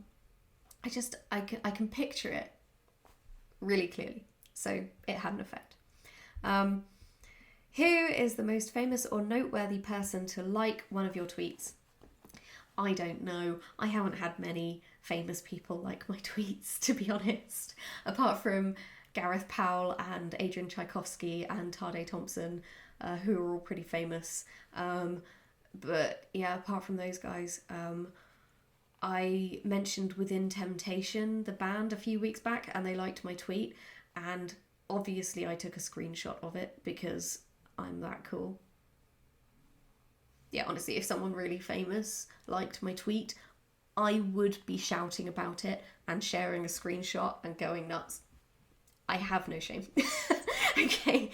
I can picture it really clearly. So it had an effect. Who is the most famous or noteworthy person to like one of your tweets? I don't know. I haven't had many famous people like my tweets, to be honest, apart from Gareth Powell and Adrian Tchaikovsky and Tade Thompson, who are all pretty famous. But yeah, apart from those guys, I mentioned Within Temptation, the band, a few weeks back, and they liked my tweet. And obviously I took a screenshot of it because I'm that cool. Yeah, honestly, if someone really famous liked my tweet, I would be shouting about it and sharing a screenshot and going nuts. I have no shame. Okay.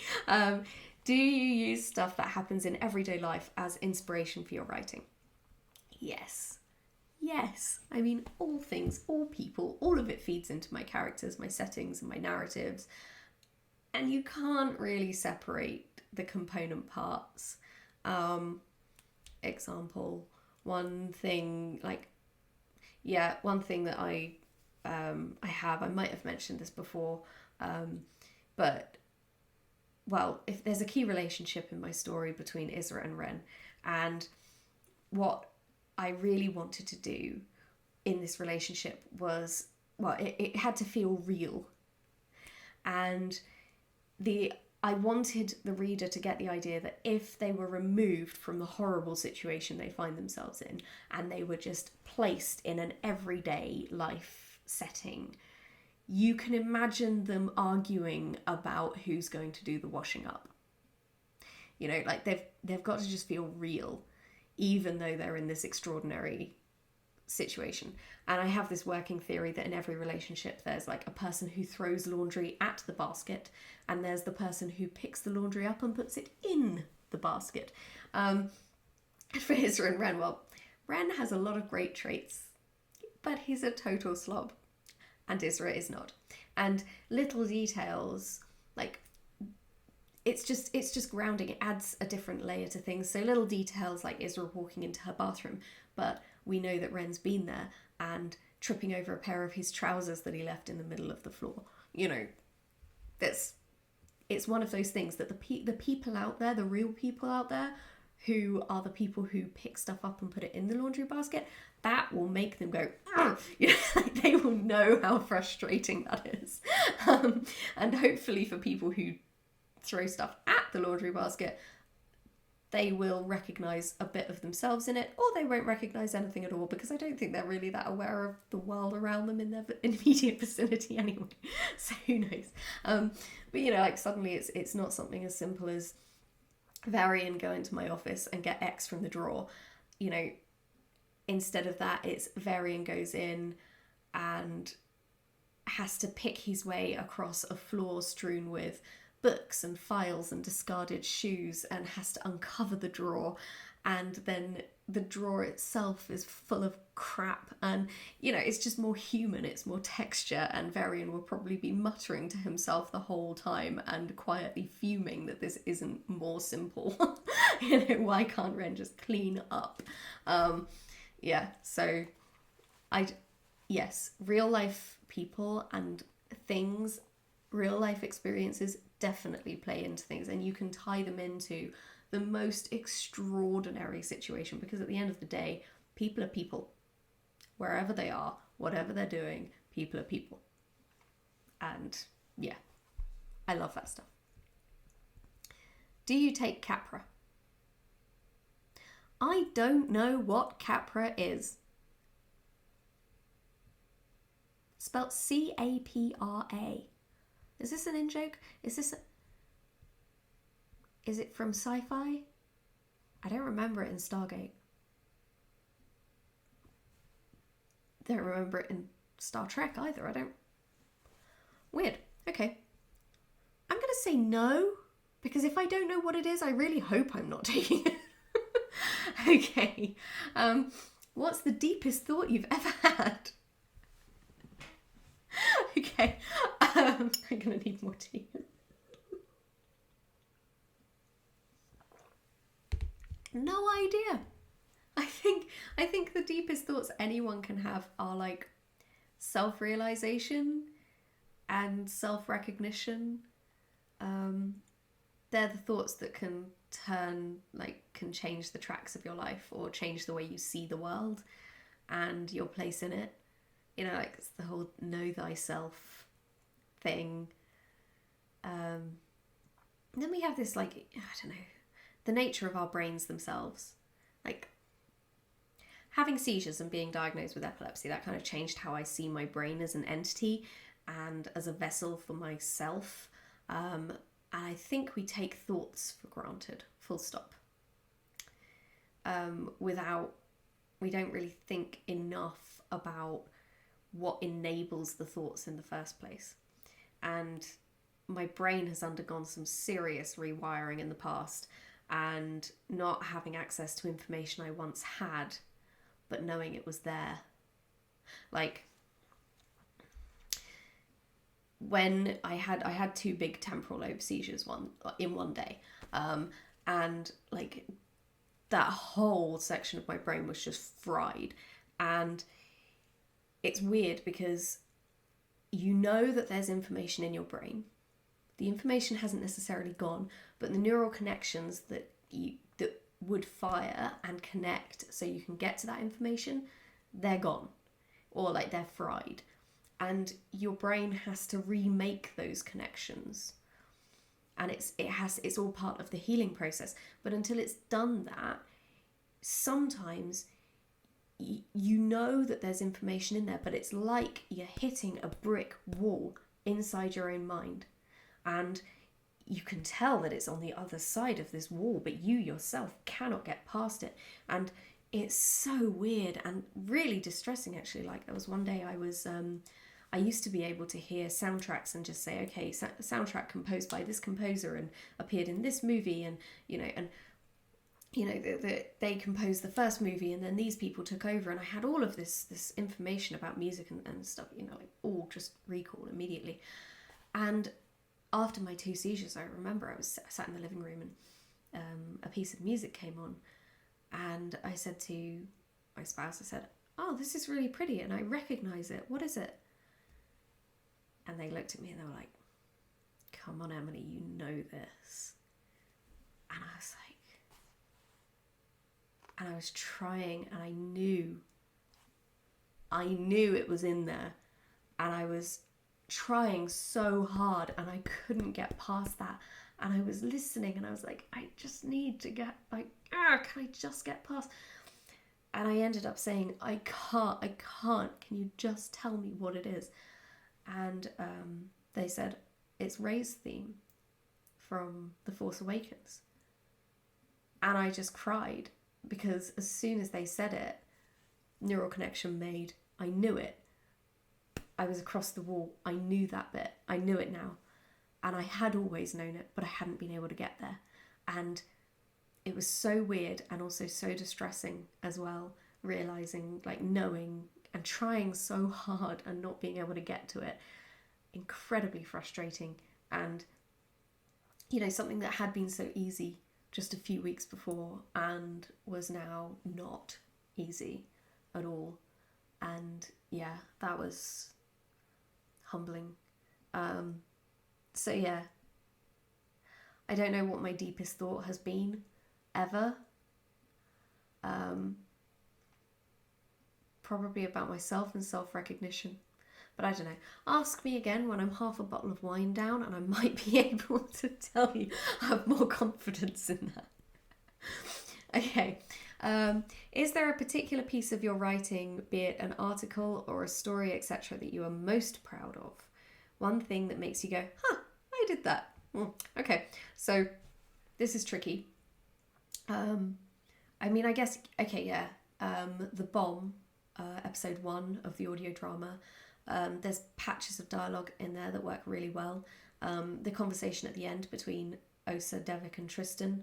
Do you use stuff that happens in everyday life as inspiration for your writing? Yes. Yes. I mean, all things, all people, all of it feeds into my characters, my settings, and my narratives. And you can't really separate the component parts. Example, one thing that I might have mentioned this before, but if there's a key relationship in my story between Isra and Ren, and what I really wanted to do in this relationship was, it had to feel real, and I wanted the reader to get the idea that if they were removed from the horrible situation they find themselves in, and they were just placed in an everyday life setting, you can imagine them arguing about who's going to do the washing up. You know, like they've got to just feel real, even though they're in this extraordinary situation. And I have this working theory that in every relationship there's like a person who throws laundry at the basket, and there's the person who picks the laundry up and puts it in the basket. For Isra and Ren, Ren has a lot of great traits, but he's a total slob, and Isra is not. And little details, like it's just grounding. It adds a different layer to things. So little details like Isra walking into her bathroom, but we know that Ren's been there and tripping over a pair of his trousers that he left in the middle of the floor. You know, it's one of those things that the people out there, the real people out there, who are the people who pick stuff up and put it in the laundry basket, that will make them go, ah! You know, like they will know how frustrating that is. And hopefully for people who throw stuff at the laundry basket, they will recognise a bit of themselves in it, or they won't recognise anything at all, because I don't think they're really that aware of the world around them in their immediate vicinity anyway. So who knows? But you know, like suddenly it's not something as simple as Varian go into my office and get X from the drawer. You know, instead of that, it's Varian goes in and has to pick his way across a floor strewn with books and files and discarded shoes, and has to uncover the drawer, and then the drawer itself is full of crap, and you know, it's just more human, it's more texture, and Varian will probably be muttering to himself the whole time and quietly fuming that this isn't more simple. You know, why can't Ren just clean up? Yeah, so yes, real life people and things, real life experiences definitely play into things, and you can tie them into the most extraordinary situation, because at the end of the day, people are people. Wherever they are, whatever they're doing, people are people. And yeah, I love that stuff. Do you take Capra? I don't know what Capra is. Spelt C-A-P-R-A. Is this an in-joke? Is it from sci-fi? I don't remember it in Stargate. Don't remember it in Star Trek either. I don't. Weird. Okay. I'm going to say no, because if I don't know what it is, I really hope I'm not taking it. Okay. What's the deepest thought you've ever had? Okay. I'm going to need more tea. No idea. I think the deepest thoughts anyone can have are like self-realization and self-recognition. They're the thoughts that can can change the tracks of your life, or change the way you see the world and your place in it. You know, like it's the whole know thyself thing. Then we have this, like, I don't know, the nature of our brains themselves. Like, having seizures and being diagnosed with epilepsy, that kind of changed how I see my brain as an entity and as a vessel for myself. And I think we take thoughts for granted, full stop. We don't really think enough about what enables the thoughts in the first place. And my brain has undergone some serious rewiring in the past, and not having access to information I once had, but knowing it was there. Like, when I had 2 big temporal lobe seizures in one day, and like that whole section of my brain was just fried. And it's weird because you know that there's information in your brain. The information hasn't necessarily gone, but the neural connections that would fire and connect so you can get to that information, they're gone, or like they're fried. And your brain has to remake those connections. And it's all part of the healing process. But until it's done that, sometimes you know that there's information in there, but it's like you're hitting a brick wall inside your own mind. And you can tell that it's on the other side of this wall, but you yourself cannot get past it. And it's so weird and really distressing, actually. Like, there was one day I used to be able to hear soundtracks and just say, okay, soundtrack composed by this composer and appeared in this movie, and they composed the first movie, and then these people took over, and I had all of this information about music and stuff, like all just recall immediately. And after my 2 seizures, I remember I was sat in the living room, and a piece of music came on, and I said to my spouse, I said, "Oh, this is really pretty, and I recognise it. What is it?" And they looked at me and they were like, "Come on, Emily, you know this." And I was like, and I was trying, and I knew it was in there, and I was trying so hard, and I couldn't get past that. And I was listening and I was like, I just need to get, like, can I just get past? And I ended up saying, I can't. Can you just tell me what it is? And they said, it's Rey's theme from The Force Awakens. And I just cried because as soon as they said it, neural connection made. I knew it. I was across the wall. I knew that bit. I knew it now. And I had always known it, but I hadn't been able to get there. And it was so weird and also so distressing as well, realising, like, knowing and trying so hard and not being able to get to it. Incredibly frustrating. And, you know, something that had been so easy just a few weeks before and was now not easy at all. And yeah, that was humbling. So yeah, I don't know what my deepest thought has been ever. Probably about myself and self-recognition. But I don't know. Ask me again when I'm half a bottle of wine down and I might be able to tell you I have more confidence in that. Okay. Is there a particular piece of your writing, be it an article or a story, etc., that you are most proud of? One thing that makes you go, I did that. Okay, so this is tricky. I mean, I guess, okay, yeah. The Bomb, episode 1 of the audio drama, there's patches of dialogue in there that work really well. The conversation at the end between Osa, Devik and Tristan,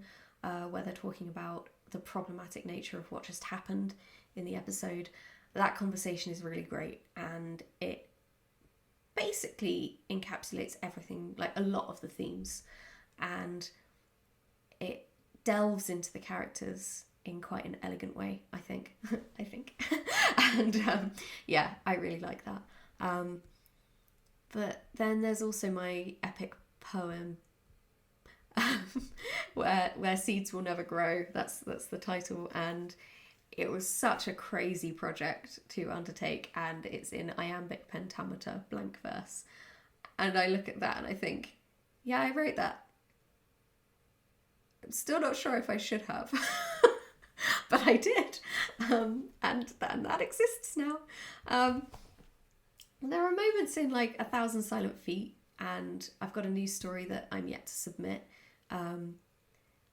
where they're talking about the problematic nature of what just happened in the episode, that conversation is really great, and it basically encapsulates everything, like a lot of the themes, and it delves into the characters in quite an elegant way, I think. And yeah, I really like that. But then there's also my epic poem, where seeds will never grow. That's the title, and it was such a crazy project to undertake, and it's in iambic pentameter, blank verse. And I look at that and I think, yeah, I wrote that. I'm still not sure if I should have, but I did, and that exists now. There are moments in like 1,000 Silent Feet, and I've got a new story that I'm yet to submit.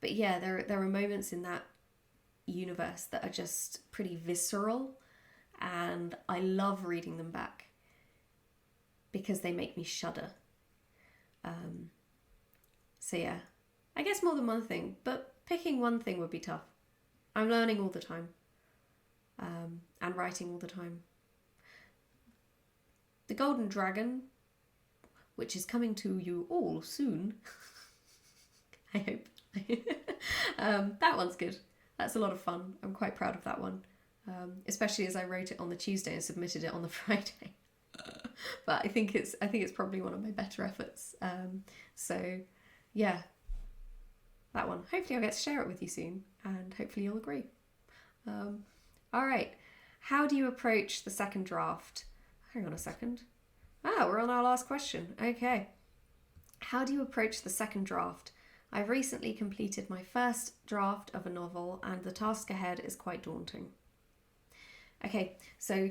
But yeah, there are moments in that universe that are just pretty visceral, and I love reading them back because they make me shudder. So yeah, I guess more than one thing, but picking one thing would be tough. I'm learning all the time, and writing all the time. The Golden Dragon, which is coming to you all soon, I hope. That one's good. That's a lot of fun. I'm quite proud of that one, especially as I wrote it on the Tuesday and submitted it on the Friday. But I think it's probably one of my better efforts. So yeah, that one. Hopefully I'll get to share it with you soon, and hopefully you'll agree. All right. How do you approach the second draft? Hang on a second. We're on our last question. Okay. How do you approach the second draft? I've recently completed my first draft of a novel, and the task ahead is quite daunting. Okay, so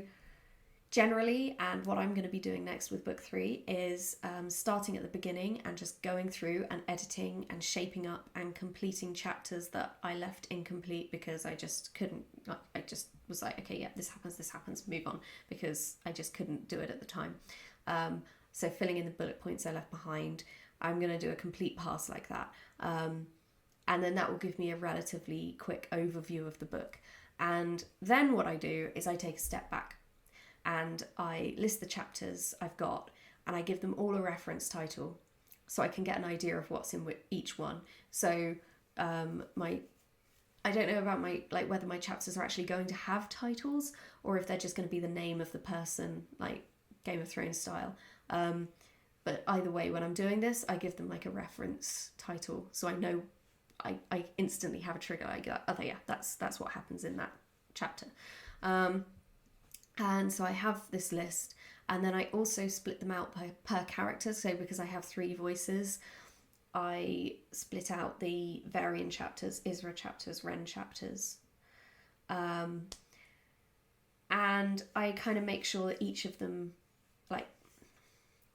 generally, and what I'm going to be doing next with book 3 is starting at the beginning and just going through and editing and shaping up and completing chapters that I left incomplete because I just couldn't, I just was like, okay, yeah, this happens, move on, because I just couldn't do it at the time. So filling in the bullet points I left behind, I'm going to do a complete pass like that. And then that will give me a relatively quick overview of the book. And then what I do is I take a step back and I list the chapters I've got, and I give them all a reference title so I can get an idea of what's in each one. So I don't know about whether my chapters are actually going to have titles or if they're just going to be the name of the person, like Game of Thrones style. But either way, when I'm doing this, I give them like a reference title, so I know I instantly have a trigger. I go, oh yeah, that's what happens in that chapter. And so I have this list, and then I also split them out per character. So because I have 3 voices, I split out the Varian chapters, Isra chapters, Ren chapters. And I kind of make sure that each of them, like,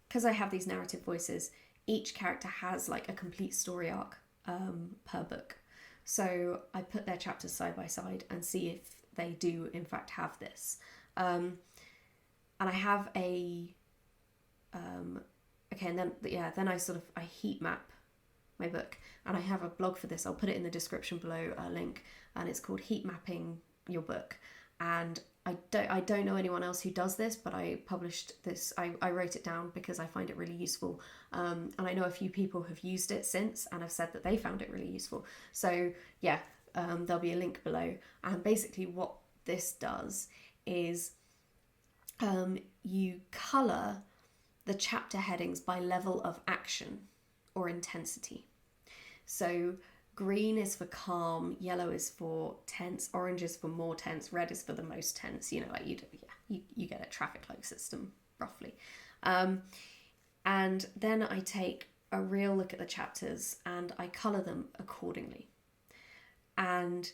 because I have these narrative voices, each character has like a complete story arc per book. So I put their chapters side by side and see if they do in fact have this. And I have a okay, and then I heat map my book, and I have a blog for this. I'll put it in the description below, a link, and it's called Heat Mapping Your Book. And I don't know anyone else who does this, but I published this. I wrote it down because I find it really useful, and I know a few people have used it since and have said that they found it really useful. So yeah, there'll be a link below. And basically, what this does is you colour the chapter headings by level of action or intensity. So green is for calm, yellow is for tense, orange is for more tense, red is for the most tense. You know, like you get a traffic light system roughly. And then I take a real look at the chapters and I colour them accordingly. And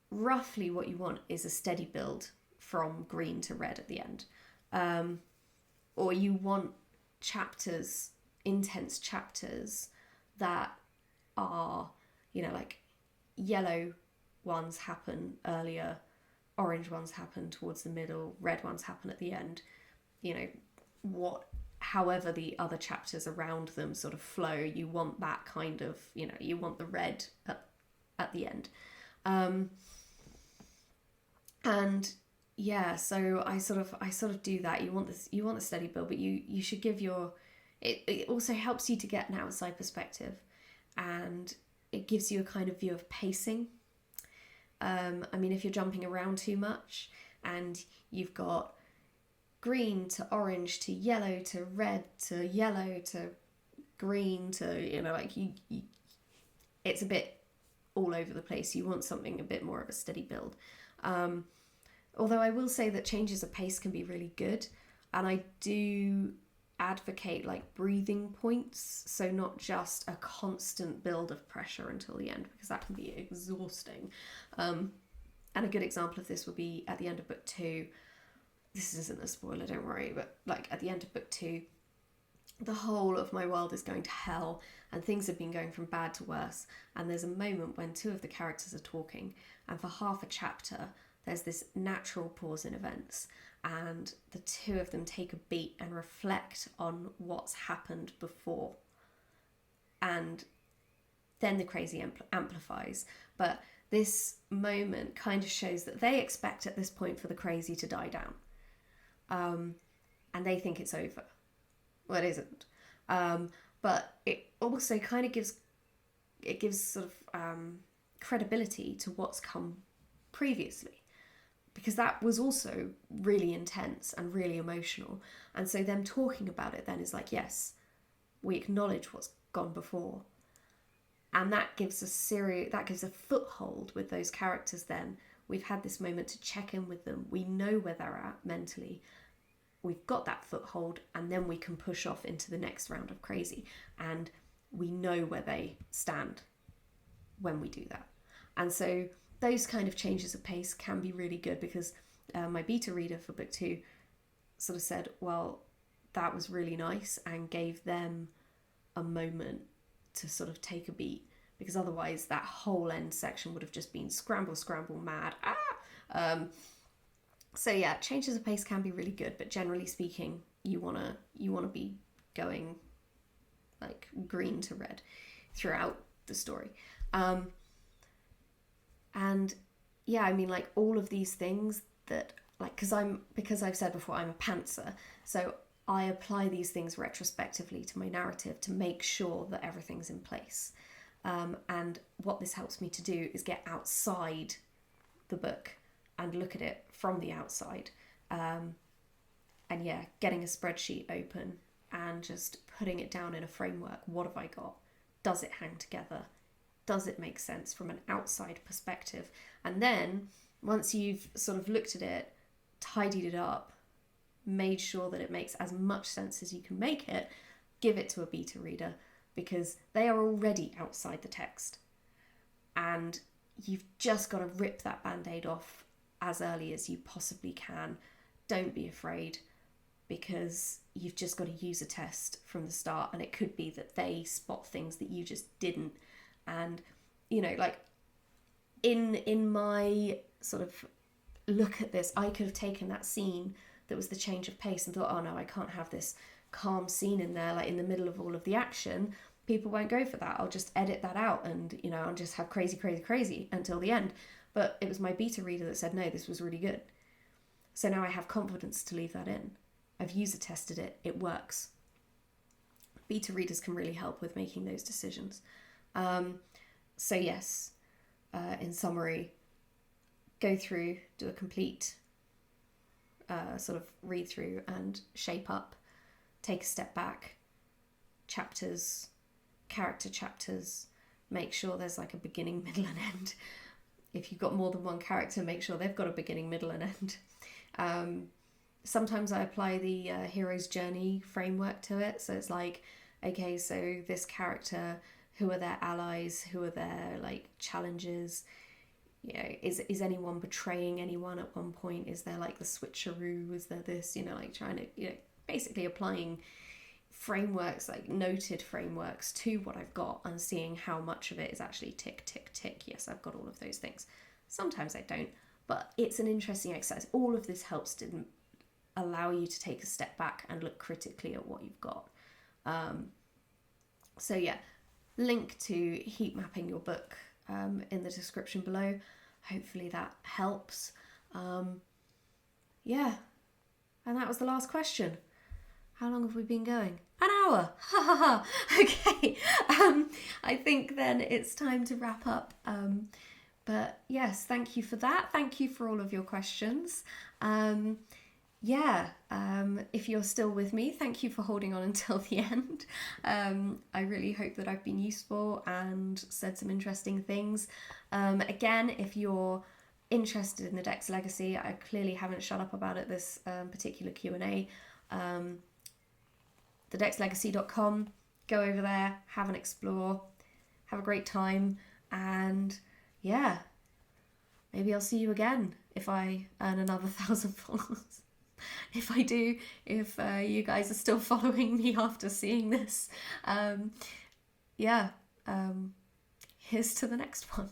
roughly what you want is a steady build from green to red at the end. Or you want chapters, intense chapters that are, you know, like yellow ones happen earlier, orange ones happen towards the middle, red ones happen at the end. You know, however the other chapters around them sort of flow, you want that kind of, you know, you want the red at the end. And yeah, so I sort of do that. You want a steady build, but you should give it also helps you to get an outside perspective, and it gives you a kind of view of pacing. I mean, if you're jumping around too much and you've got green to orange to yellow to red to yellow to green to, you know, like you it's a bit all over the place. You want something a bit more of a steady build. Although I will say that changes of pace can be really good, and I do advocate like breathing points, so not just a constant build of pressure until the end, because that can be exhausting. And a good example of this would be at the end of book 2. This isn't a spoiler, don't worry, but like at the end of book 2, the whole of my world is going to hell and things have been going from bad to worse, and there's a moment when 2 of the characters are talking, and for half a chapter there's this natural pause in events, and the 2 of them take a beat and reflect on what's happened before, and then the crazy amplifies. But this moment kind of shows that they expect at this point for the crazy to die down, and they think it's over. Well, it isn't, but it also kind of gives sort of credibility to what's come previously, because that was also really intense and really emotional. And so them talking about it then is like, yes, we acknowledge what's gone before, and that gives a foothold with those characters. Then we've had this moment to check in with them, we know where they're at mentally, we've got that foothold, and then we can push off into the next round of crazy, and we know where they stand when we do that. And so those kind of changes of pace can be really good, because my beta reader for book 2 sort of said, well, that was really nice, and gave them a moment to sort of take a beat, because otherwise that whole end section would have just been scramble, mad. So yeah, changes of pace can be really good, but generally speaking, you wanna be going like green to red throughout the story. And yeah, I mean, like all of these things that, like, because I've said before, I'm a pantser, so I apply these things retrospectively to my narrative to make sure that everything's in place. And what this helps me to do is get outside the book and look at it from the outside. And yeah, getting a spreadsheet open and just putting it down in a framework. What have I got? Does it hang together? Does it make sense from an outside perspective? And then once you've sort of looked at it, tidied it up, made sure that it makes as much sense as you can make it, give it to a beta reader because they are already outside the text. And you've just got to rip that band-aid off as early as you possibly can. Don't be afraid, because you've just got to use a test from the start, and it could be that they spot things that you just didn't. And, you know, like in my sort of look at this, I could have taken that scene that was the change of pace and thought, oh no, I can't have this calm scene in there, like in the middle of all of the action. People won't go for that. I'll just edit that out, and, you know, I'll just have crazy until the end. But it was my beta reader that said, no, this was really good. So now I have confidence to leave that in. I've user tested it. It works. Beta readers can really help with making those decisions. So yes, in summary, go through, do a complete sort of read through and shape up, take a step back, chapters, character chapters, make sure there's like a beginning, middle and end. If you've got more than one character, make sure they've got a beginning, middle and end. Sometimes I apply the hero's journey framework to it. So it's like, okay, so this character, who are their allies? Who are their like challenges? You know, is anyone betraying anyone at one point? Is there like the switcheroo? Is there this, you know, like trying to, you know, basically applying frameworks, like noted frameworks to what I've got and seeing how much of it is actually tick, tick, tick. Yes, I've got all of those things. Sometimes I don't, but it's an interesting exercise. All of this helps to allow you to take a step back and look critically at what you've got. So yeah, link to heat mapping your book in the description below. Hopefully that helps. Yeah, and that was the last question. How long have we been going? An hour. Ha ha ha. Okay. I think then it's time to wrap up. But yes, thank you for that. Thank you for all of your questions. If you're still with me, thank you for holding on until the end. I really hope that I've been useful and said some interesting things. Again, if you're interested in the Dex Legacy, I clearly haven't shut up about it this particular Q&A. thedexlegacy.com, go over there, have an explore, have a great time, and yeah, maybe I'll see you again if I earn another 1,000 followers. If I do, if you guys are still following me after seeing this, here's to the next one.